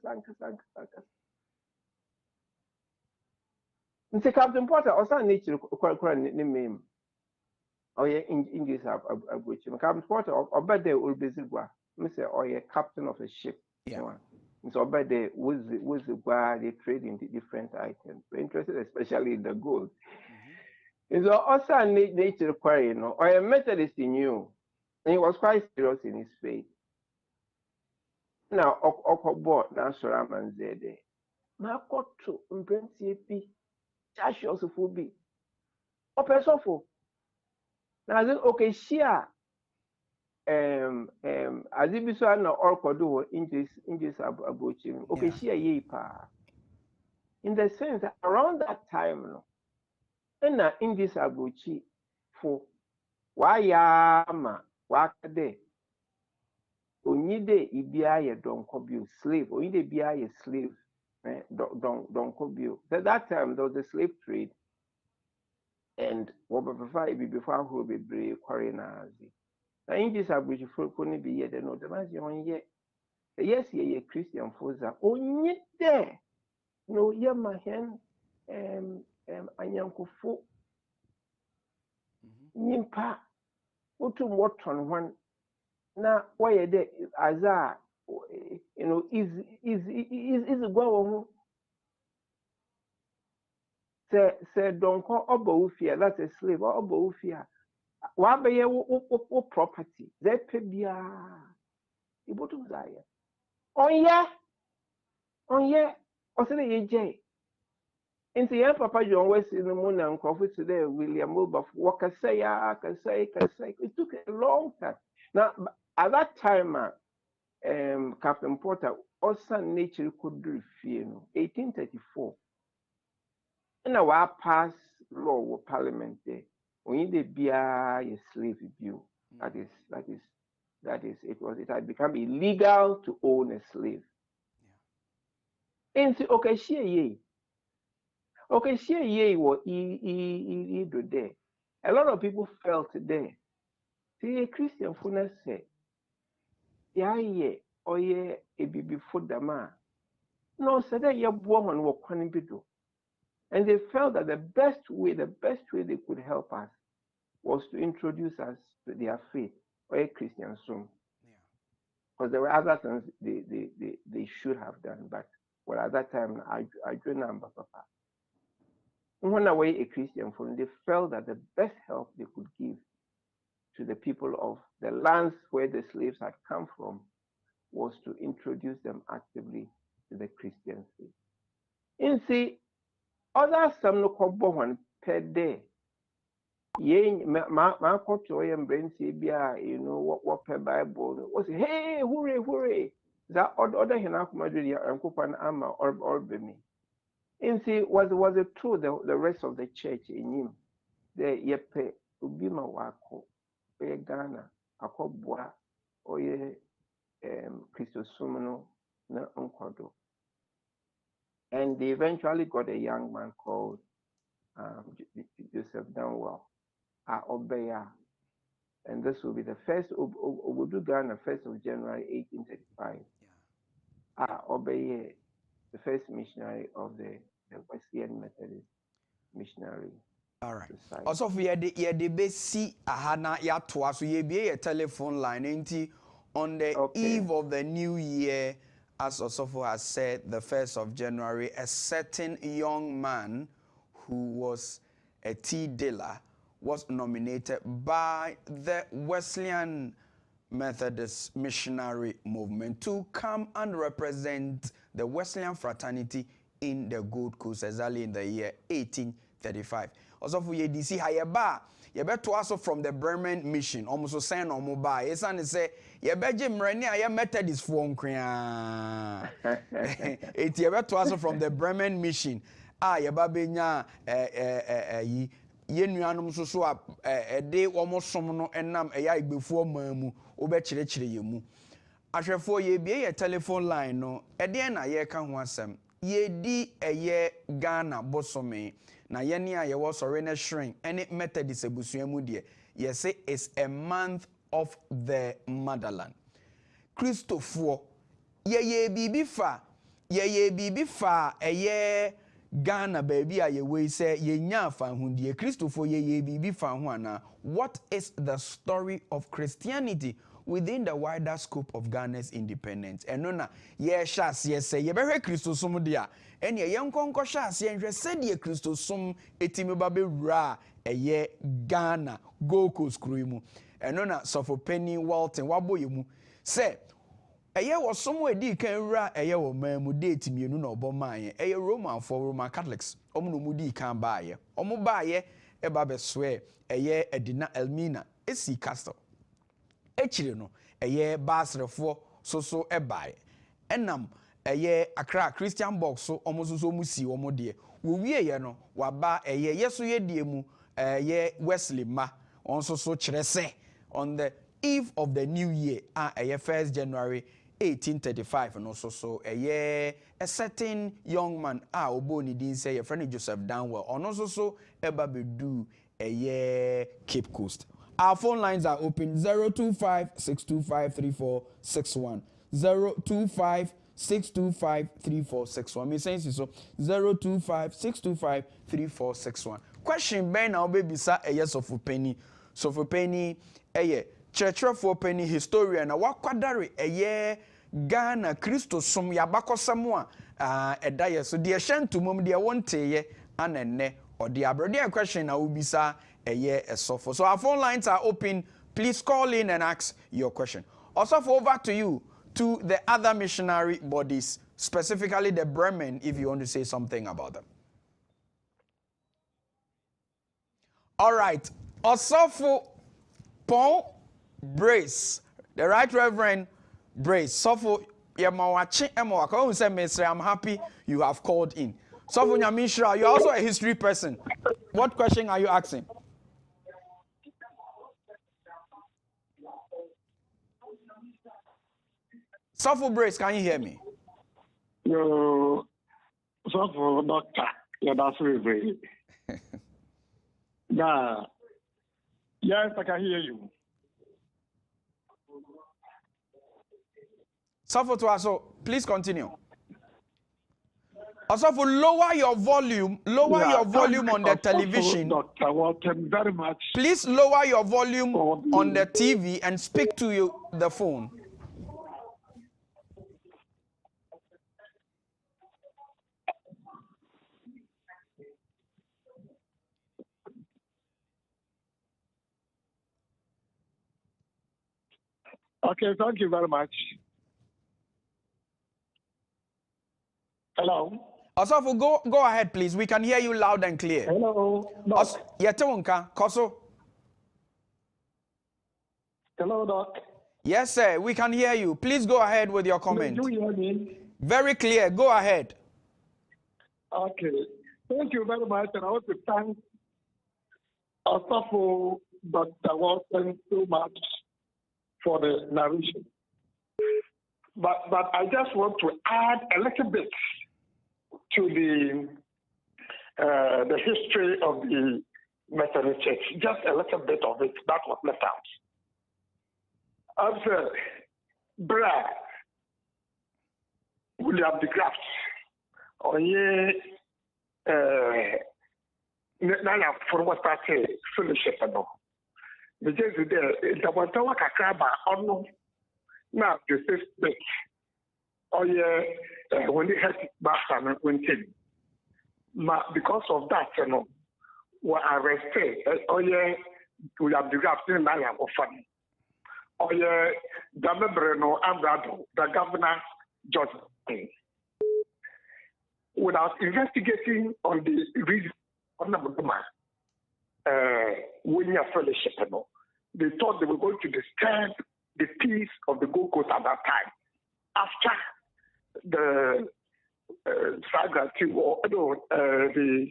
Nse Captain Porter also nature quite name. Oh yeah, English abroach. Captain Porter or better will be Zigua. Mr. Oh yeah, captain of a ship. Yeah. So better was the why they trade in the different items. We're interested especially in the gold. And so also nature query, or a Methodist in you. And he was quite serious in his faith. Now, Okobo, Nasura Manzede. Makoto, Mprensi, Chashos of Ubi. Opesofo. Now, then, okay, Shia, Azibiso, no, Orkodo, English Abuchim. Okay, Shia Yepa. In the sense that around that time, no, and English Abuchi for Wayama, Wakade. Onide ibia ye donkobio slave. Onide ibia ye slave. Donkobio. At that time there was a slave trade, and what before who be brave quarinazi. Now in this abridged folk only be yet no the man on ye. Yes, ye Christian foza. Onye there. No ye my hen anyankufu. Nimpa. Utu moton one. Now, why there as is go say don't call Obofia, that's a slave or Obofia. Why be your property? They pay bia. You bought to Zaya. Oh, yeah, or say ye jay. Into your papa John West in the moon and coffee today, William Wilbur, Walker say, I can say. It took a long time. Now, at that time, Captain Porter also nature could refuse 1834. And our pass law of parliament there. When they be a slave bill, that is it had become illegal to own a slave. And so okay, she what he do there. A lot of people felt there. See a Christian funness say, yeah, or yeah, a baby food the man. No, said that your woman will can be do. And they felt that the best way they could help us was to introduce us to their faith. or Christian soon. Because there were other things they should have done, but well, at that time I do number papa. When away a Christian from, they felt that the best help they could give to the people of the lands where the slaves had come from was to introduce them actively to the Christian faith. And see, other some no combo one per day. My culture and brain say, you know what per Bible was, hey, hooray, hooray. That other Hinakumadri and Kupan Ama or me. And see, was it true the rest of the church in him? The Yepe Ubima Wako, Ghana, Akobwa, or Christos Sumano, na Unkodo. And they eventually got a young man called Joseph Danwell, Obeya. And this will be the first, Obudu Ghana, 1st of January, 1835. Obeya, the first missionary of the Wesleyan Methodist Missionary. All right. Society. Also, for ye be see ahana ya twa so ye be a telephone line on the eve of the new year, as Osofo has said, the 1st of January, a certain young man who was a tea dealer was nominated by the Wesleyan Methodist Missionary Movement to come and represent the Wesleyan fraternity in the Gold Coast, exactly in the year 1835. Also for ye DC hayeba to also from the Bremen mission almost send on mobile. Yes, and say ye beje mreni aye Methodist for nkwa. It ye to also from the Bremen mission. Ye ba benya ye nuanom so a de womo som no enam eya igbefu mamu obe chire ye mu. Ahwefo ye bie ye telephone line no ede na ye ka ho asem. Ye di eye Ghana bosome. Na yeni a ye was sorene shrine any Methodist ebusuamu de ye say it's a month of the motherland. Christopher ye bibi fa eye Ghana baby a ye we say ye nya fa hundie Christopher ye bibi fa ho ana. What is the story of Christianity within the wider scope of Ghana's independence? And no ye shas ye say ye behwe Christosum dia ene ye nkonko shas ye nhwe se de Christosum etimi ba be wura eye Ghana Gold Coast kruimu eno na sofo penny Walton waboye mu say eye wo som we di kan wura eye wo mamu date mienu na oboman eye Roman Catholics omo no mu di kan baaye omo baaye e ba be swear eye Edina Elmina esi castle echire no eye basrefo so ebae enam eye Accra Christian box so omo so musi omo de wo wie ye no waba eye yeso ye die mu eye Wesley ma on so kire se on the eve of the new year eye 1st January 1835 no so eye a certain young man oboni din say your friend Joseph Danwell on so eba bedu eye Cape Coast. Our phone lines are open 025-625-3461. 025-625-3461. Me saying so 025-625-3461. Question ben now baby sa yes of penny. So for penny church for penny historian na wakwadare Ghana Christo som yabako samwa edaye so de hyentu mom de wonte ye anenne or the abroad question na ubisa so our phone lines are open. Please call in and ask your question. Also, over to you, to the other missionary bodies, specifically the Bremen, if you want to say something about them. All right. Also for Paul Brace, the Right Reverend Brace. So for I'm happy you have called in. So for Nyamishra, you're also a history person. What question are you asking? Suffer Brace, can you hear me? Yo, Suffer Doctor, yeah, that's very. Yeah, yes, I can hear you. Suffer to us, so please continue. Also, for lower your volume on the television. Dr. Welcome very much. Please lower your volume on the TV and speak to the phone. Okay, thank you very much. Hello. Also, go ahead, please. We can hear you loud and clear. Hello. Doc. Koso. Hello, Doc. Yes, sir. We can hear you. Please go ahead with your comment. Do you hear me? Very clear. Go ahead. Okay. Thank you very much, and I want to thank for Dr. Wilson so much for the narration. But I just want to add a little bit to the history of the Methodist Church. Just a little bit of it that was left out. As William de Graft, Nana for started fellowship and all. The Jesuit the Wantawa Kakraba on now the state. When they had back and went in. Because of that, were arrested. We have the Graft in Naya of fun. Damebreno Ambrado, the governor, George. Without investigating on the reason of winning a fellowship, they thought they were going to disturb the peace of the Gold Coast at that time. After the Sagrati War, the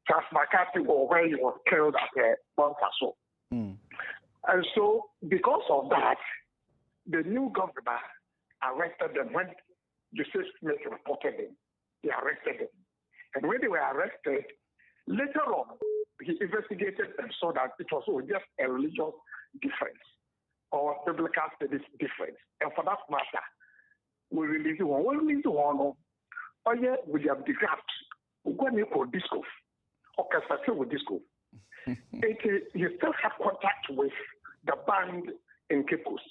Transmakati War, where he was killed at Mount Faso. And so, because of that, the new governor arrested them. When Joseph Smith reported them, they arrested them. And when they were arrested, later on, he investigated and saw that it was just a religious difference or biblical studies difference. And for that matter, we release one. We release one. William de Graft, we're going to call disco. Okay, with disco. He still had contact with the band in Cape Coast.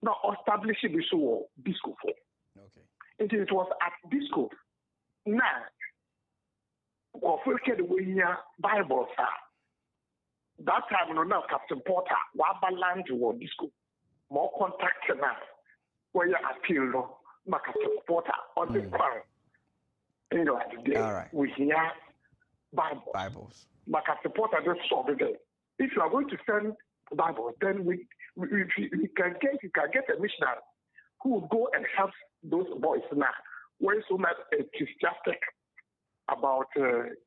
Now, establishing this disco for. Okay. It was at disco. Now, we Bible, that time, now Captain Porter, Wabaland to disco. More contact now. Where you appeal, Captain Porter on the ground. You know, today we hear Bibles. Captain Porter just saw the day. If you are going to send Bibles, then we can get a missionary who will go and help those boys now. Where so much enthusiastic about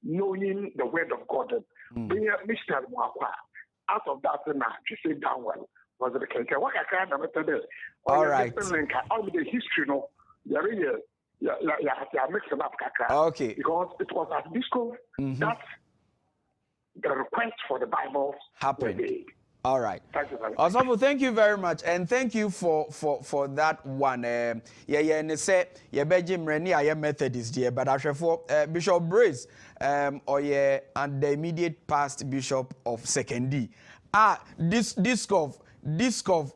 knowing the word of God. Bring a missionary out of that now to sit down well. Was the case? What I kind of today. All right. All the history, mixing up. Okay. Because it was at disco that the request for the Bible happened. All right. Thank you very much. Also, thank you very much, and thank you for that one. And say Jim Rennie, I am Methodist here, but actually for Bishop Brace, and the immediate past Bishop of Second disc of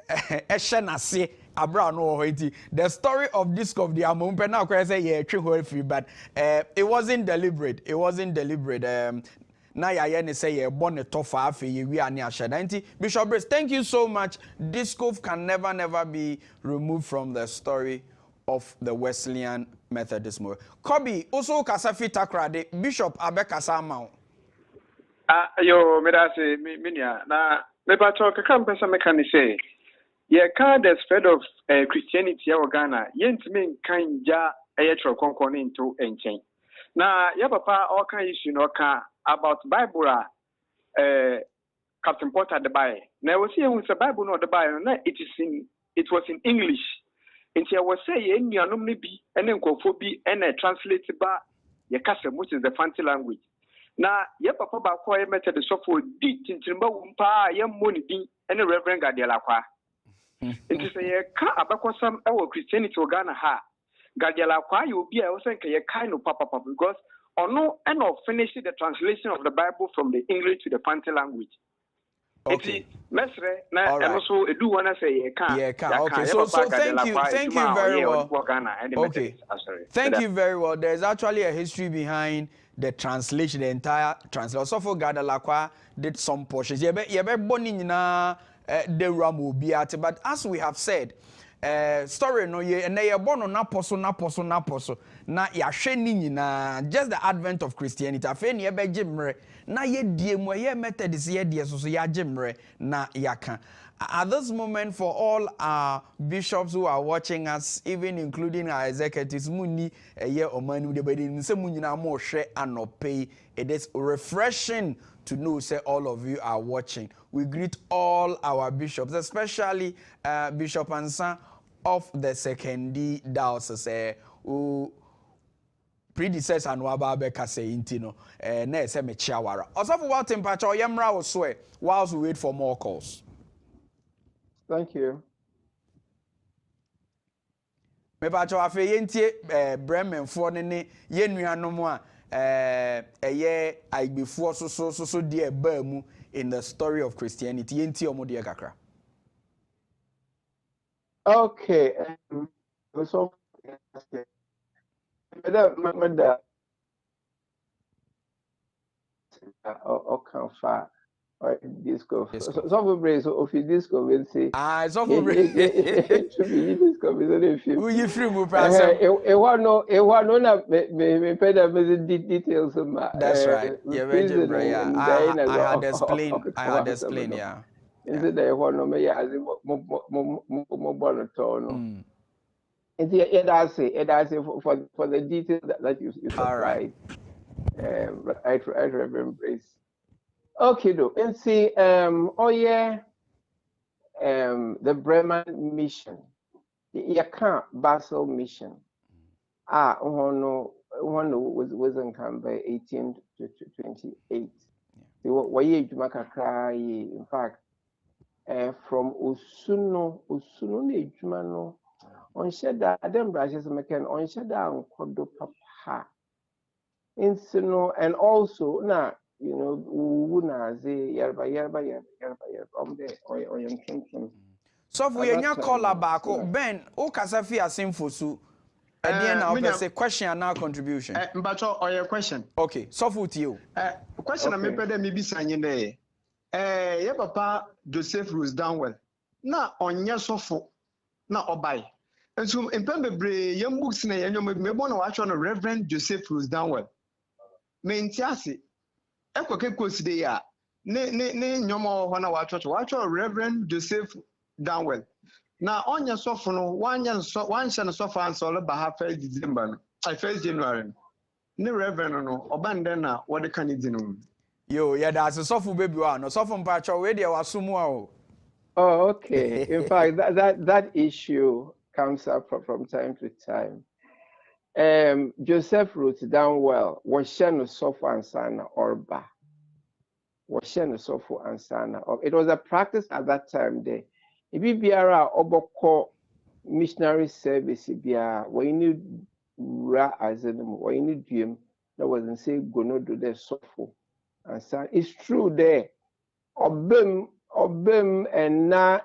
Eshenase. The story of disc of the Amumpe now say but it wasn't deliberate. It wasn't deliberate. Now you say you born a tough we are near Bishop Brace, thank you so much. Disco can never be removed from the story of the Wesleyan Methodist movement. Kobe also kasafi takrade Bishop Abekasa Mount. Yo medase minia na me pato kakam pesa mekani say ye can the spread of Christianity ya Ghana yentime kanja ayetro konkon into enchen. Na ya papa all kan issue no ka about Bible Captain Porter the Bible. Now we see with the Bible no the Bible na it was in English. And I was saying you no be and then bi and translate ba ye kasa which is the fancy language. Na ya papa ba ko ye method so for di tintimba wumpa ye money din and Reverend Gadiala kwa. It is a ka abakwasam our Christianity Ghana ha. Gadialakwa you be also kind of papa because or no and of finishing the translation of the Bible from the English to the Pante language. Okay. All right. And also do wanna say okay. So thank you very well. Okay. Thank you very well. There's actually a history behind the translation, the entire translation. So for Gadalakwa did some portions. But as we have said, story no ye and they are born on naposo na yahwe ni nyina just the advent of Christianity afa ne be gimre na ye die mu ye Methodist ye die so ya gimre na yaka. At this moment, for all our bishops who are watching us, even including our executives, muni ye omanu de bedi nse munyina mo hwe anope. It is refreshing to know say all of you are watching. We greet all our bishops, especially Bishop Ansa of the Secondary Diocese who predecessor and wababeka say intino na se me chiawara. Osofo what temperature yemra wo so whilst we wait for more calls. Thank you. Me ba cho afa yentie Bremen fo ne ye nuanom a eye aigbefuo so de eba mu in the story of Christianity yentie omo de kakra. Okay. So madam far. Disco. So brace of disco will say. So for brace. Disco is who you free mu person. Me pay the details. That's right. Yeah, I had explained. Yeah. Is it the one no me as mo born to it does say for the details that you supplied. I remember. Okay, do and see the Bremen mission, the Basel mission. One was in by 18 to 28. Why you cry? In fact, from Usuno ne Jumano on Sheda Adam Brashes Mekan on Sheda and Kodo Papa. And also now. You know, yerba so if we nya call back Ben o kasa fi asemfosu e dey na o say question and now contribution mbacho or your question okay so for you question am pede me bisa nyi dey ye papa Joseph Rose Downwell na onye sofo na obai enso empembebre yam books na yenyo me bo na wa cho no Reverend Joseph Rose Downwell me ntiase ekwoke koside ya ne nyomo ho na wa cho Reverend Joseph Downwell na onye sofo no wanya no sofo ansole ba ha 1st December no 1st January ne Reverend no obande na wode kanidi no yo yeah that's sofo baby wa no sofo mpa cho we de wasumu a oh okay in fact that issue comes up from time to time. Joseph wrote down well, Washeno Sofo Ansana Orba. Washeno Sofo Ansana. It was a practice at that time there. If you be a oboko missionary service, when you need ra as in when you need dream, that wasn't say go no do the Sofo Ansana. It's true there. Obim and na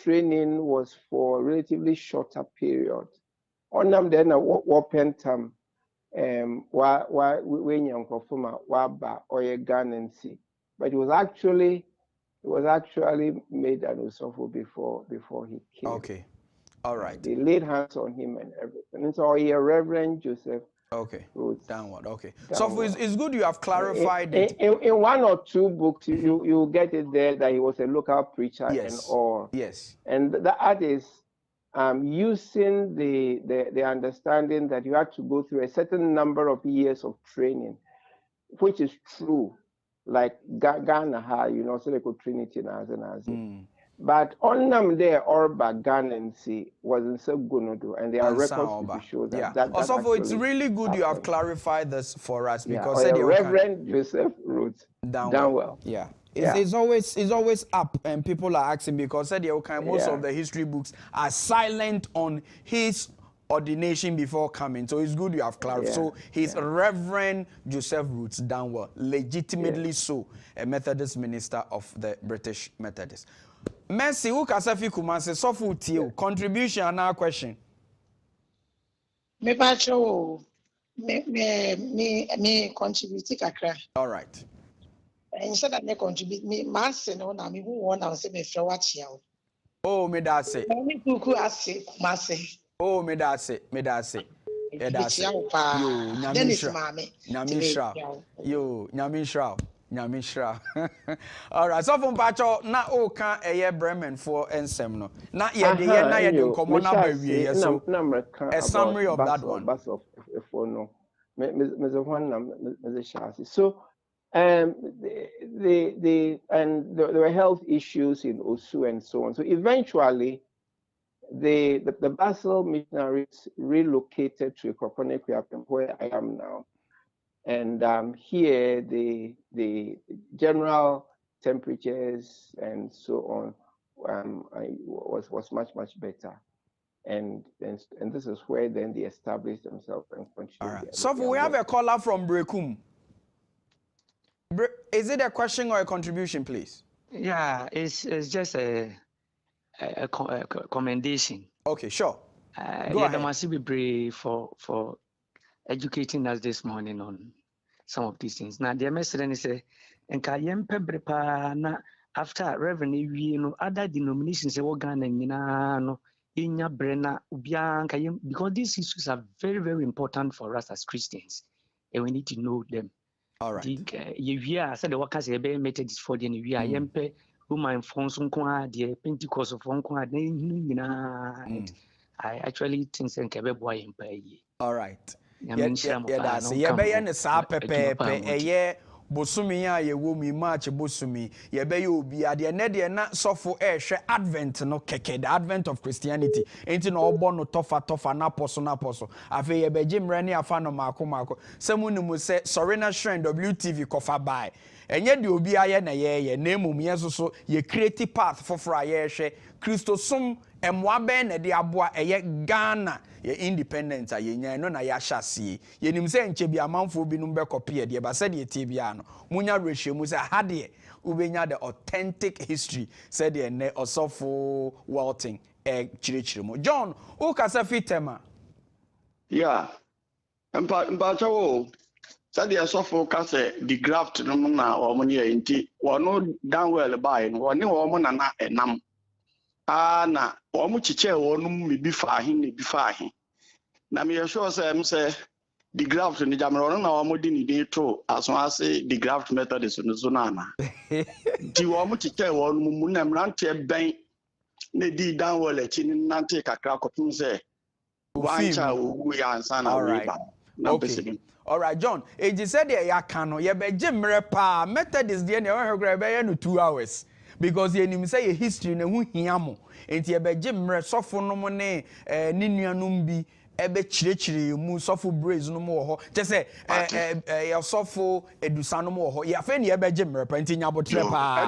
training was for a relatively shorter period. On them then what pentam when young performer waba or a gun and see, but it was actually made an usofo before he came. Okay, all right. They laid hands on him and everything. And so a Reverend Joseph. Okay. Downward. Okay. So it's good you have clarified it. In one or two books you get it there that he was a local preacher and all. Yes. And that is. Using the understanding that you have to go through a certain number of years of training, which is true, like Ghana, so they could Trinity and but on them there, Orba, Ghana and C wasn't so good to do, and there are records to show that. Also, it's really good you have clarified this for us because Reverend Joseph wrote Downwell. Yeah. It's always up and people are asking because most of the history books are silent on his ordination before coming. So it's good you have clarified. So he's Reverend Joseph Roots Danwell, legitimately so, a Methodist minister of the British Methodist. Mercy, who Kasafi Kumase, Sofu Tio, contribution and our question. Me pacho, me contribute kakra. All right. Instead of me contribute, me mass no na me who want to say me feel watch ya. Oh, me da say. Me kuku ase kumase. Oh, me da say. Yeah, that's it. Yo, Nyamisha. Yo, Nyamisha. All right. So from Pacho, na o kan eye Bremen for ensem no. Na ye de komo na ba wie so. A summary of that one. So there were health issues in Osu and so on. So eventually the Basel missionaries relocated to 𝗟𝗏𝗃, where I am now. And here the general temperatures and so on was much better. And this is where then they established themselves and continued. All right. So we have a caller from Brekum. Is it a question or a contribution, please? Yeah, it's just a commendation. Okay, sure. Go ahead. For educating us this morning on some of these things. Now, the message is after revenue, you know, other denominations organ and because these issues are very, very important for us as Christians, and we need to know them. All right. I said the workers are being Methodist for the year. Yempe, woman from some the Pentecost of one I actually think all right. That's Bosumi ya ye wo mi March bosumi ye be ye obi ade ne de na sofo ehwe Advent no keke, the Advent of Christianity enti na obo no tofa na apostle afi ye be jimre ne afa no mako semu ni mu se sorry na shrine WTV kofa bai enye de obi aye na ye na emum ye so ye create path for aye hwe Christosum emwa ben na de aboa eye Ghana ye independent a ye nya no na ya hyase ye nim se nche bi amanfo bi no be copy de ba se de tie bia no munya rehwemu se ha de ubenya the authentic history said de ne osofo Walton chirechiremo John o kasa fitema yeah mpa chawo said the osofo kasa the graft no na omo ne enti wono Danwell by no ne omo na enam na omo chiche wonu mebi fa ahin na me sure say the graft ni jamro na omo di ni dey to as one say the graft method is no so na di omo chiche wonu mu na mrante ben na di Danwell echi ni nante kakra kopun say wancha ogu ya ansa na riba na okay. All right, John. Eji said ya kano ye be jimre pa Methodist dey na we hwegre be no 2 hours. Because ye nim say ye history na hu hia mo enti ye be jimre sofo no mo ne ni nuanum bi e be chirechire mu sofo braze no mo ho je say ye sofo edusa no mo ho ye afa ne ye be jimre pa enti nya botre pa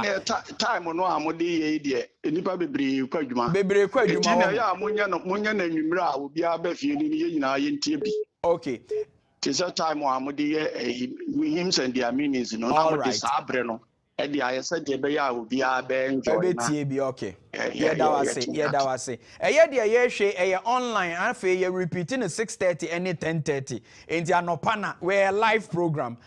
time no amode ye de enipa bebre kwadwuma enti na ya munya na nwimre a obi abafie ni ye nyina ye ntie bi okay tis a time amode ye hymns and their meanings no na mo disabre no I said the be ya obi a be enjoy na be okay yeah that was it ye hwe online afa ye repeating 6:30 and 10:30 enti anopa na we live program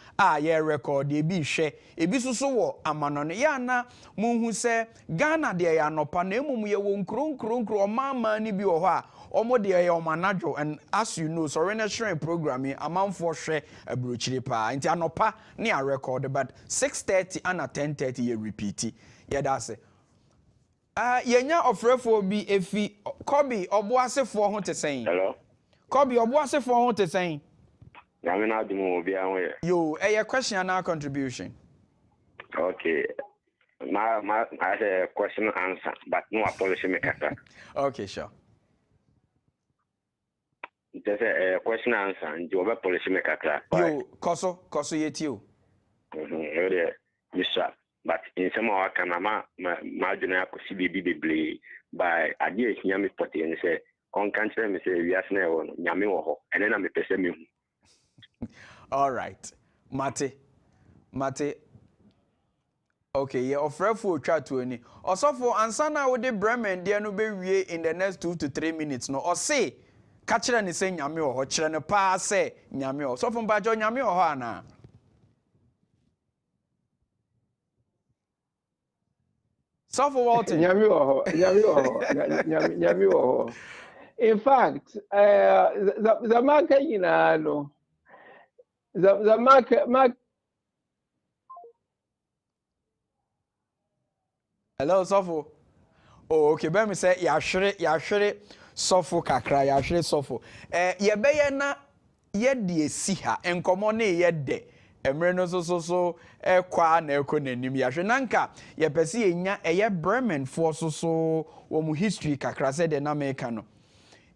ye record ye bi hwe ebi susu wo amano no ya na munhu se Ghana de ya anopa na emum ye wo nkronkronkro mama ni bi wo ho a omo de ye omanajo and as you know Sorena Shrine programming amanfo hwe abrochire pa enti anopa ne a record but 6:30 and 10:30 ye repeat yeah that's it yenya ofrefo bi efi Kobi oboasefo ho te sen hello Kobi oboasefo ho te sen ya me na dum obi anwo ye yo question and our contribution okay my question answer but no apology me kaka okay sure there's a question answer and you over policy me kaka yo koso yeti o Mr. But in some of our canama, my junior could see bebre by idea, Yami Potty and say, on country me say we are no nyame wo ho ene na me pese me hu. All right. Mate. Okay, yeah, ofrefo twa to ani. Osofo ansa na wo de Bremen de no be wie in the next 2 to 3 minutes no. O say ka kire ne say nyame wo ho kire ne pa say nyame wo. Osofo mba jo nyame wo ho ana. Sofo Walton. Nyame wo ho. In fact, the market no. The market. Hello, Sofo. Oh, okay. Be me say ya hwere Sofo kakra, ya hwere Sofo. Ye be ye na ye de esi ha. Enkomo na ye de. Emre no so kwa na ekọ nanim ya hwere nanka ye pese ye nya eye Bremen for so wo mu history kakra se de na America no.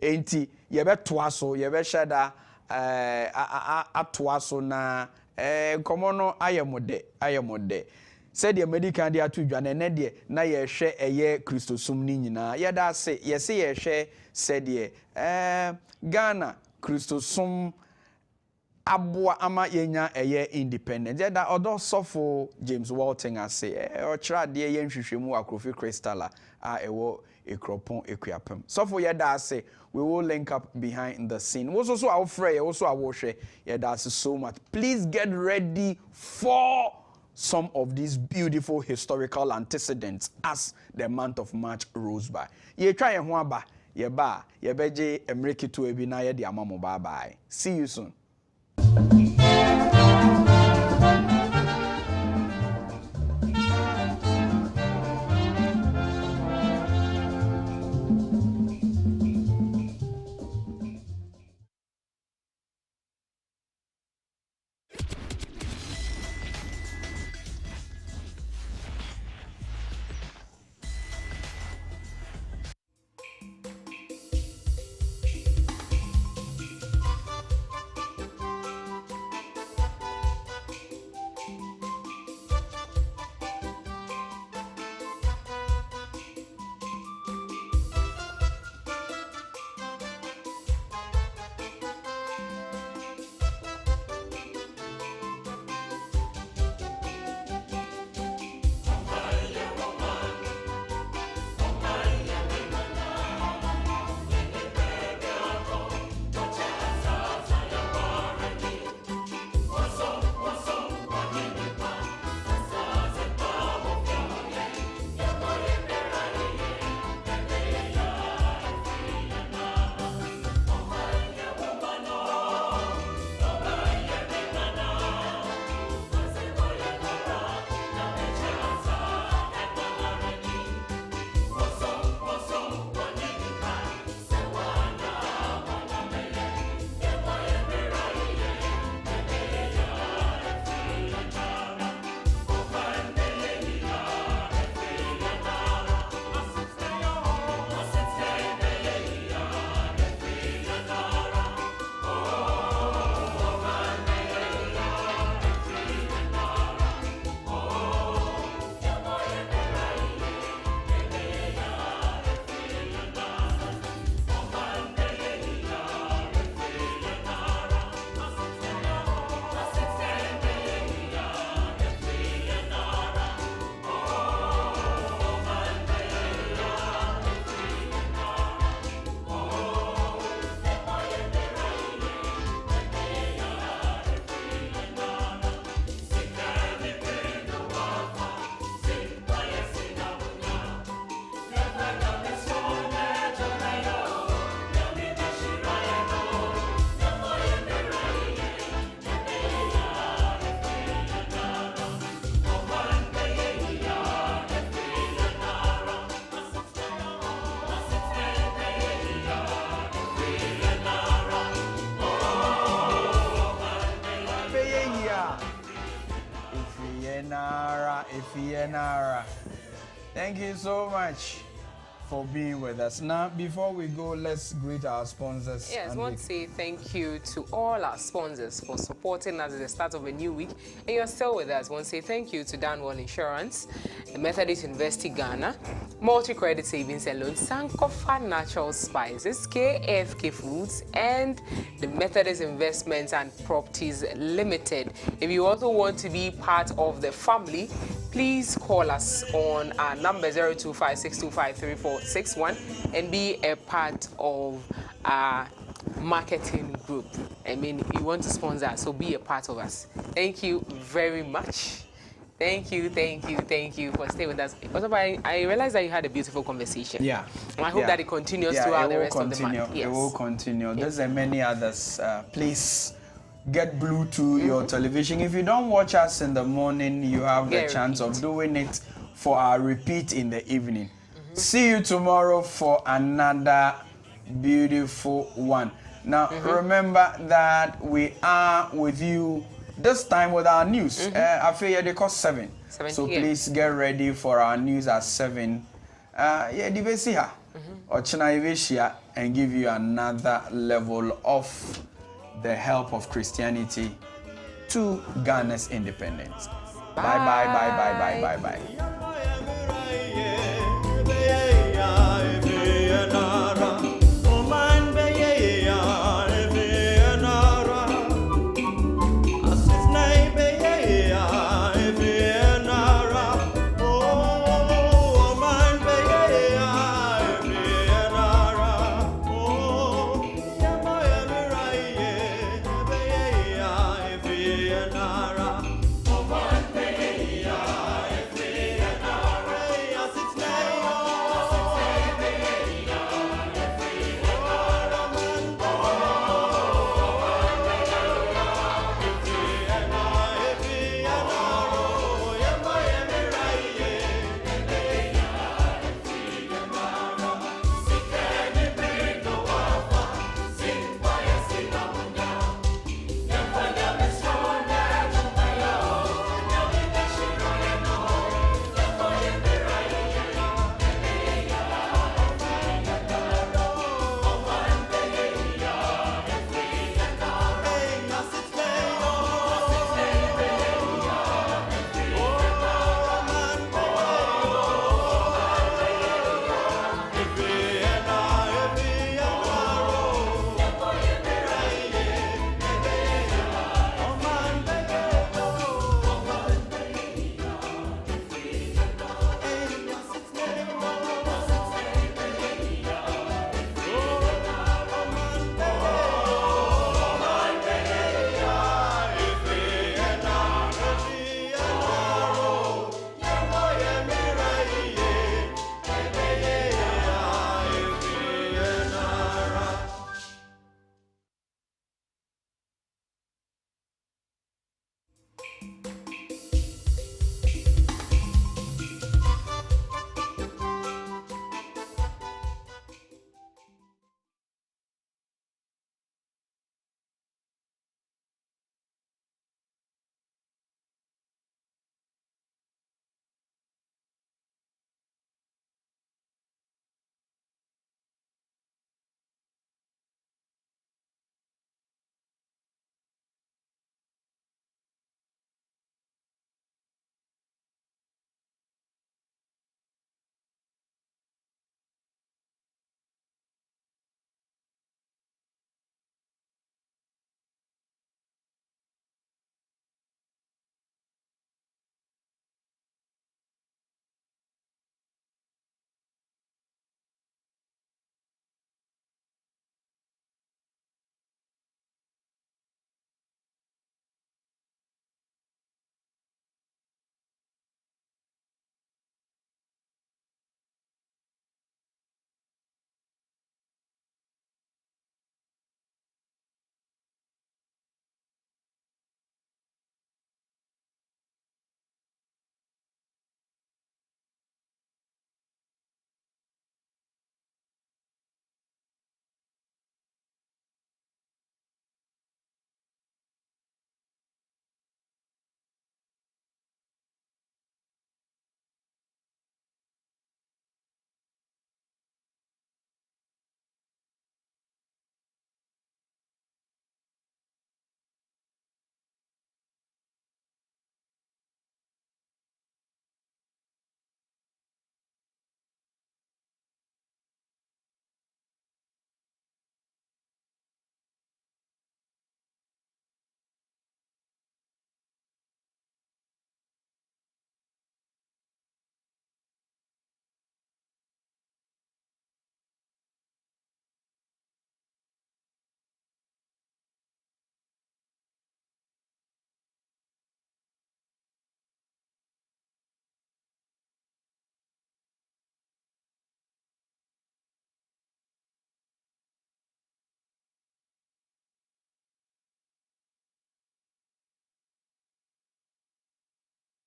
Enti ye be toa so, ye be sheda atoa so na enkomo no ayemode. Said the medical dia to dwane ne de na ye hwe eye Kristosum ni nyina ye da se ye se ye hwe said ye Ghana Kristosum aboa ama yenya eye independent ye da odo sofo James Walton ase o kira de ye nhwehwemu akrofi crystal a ewo ekropon ekuapem sofo ye da ase we will link up behind the scene wo so awofre ye wo so awohwe ye da ase so much. Please get ready for some of these beautiful historical antecedents as the month of March rolls by. Ye try ye ho aba, ye beje emreki to ebi na ye de amamo bye bye. See you soon. Thank you so much for being with us. Now, before we go, let's greet our sponsors. Yes, I want to say thank you to all our sponsors for supporting us at the start of a new week. And you're still with us. I want to say thank you to 𝗛𝘆𝗲𝗿𝗘 Insurance, the Methodist University Ghana, Multi-Credit Savings and Loans, Sankofa Natural Spices, KFK Foods, and the Methodist Investments and Properties Limited. If you also want to be part of the family, please call us on our number 0256253461 and be a part of our marketing group. I mean, you want to sponsor us, so be a part of us. Thank you very much. Thank you for staying with us. Also, I realized that you had a beautiful conversation. Yeah. And I hope that it continues throughout the rest of the month. Yes. It will continue. There's many others. Please get blue to your television. If you don't watch us in the morning, you have the chance of doing it for our repeat in the evening. See you tomorrow for another beautiful one. Now, remember that we are with you this time with our news. I feel they cost 7. So please get ready for our news at 7. Yeah, and give you another level of the help of Christianity to Ghana's independence. Bye.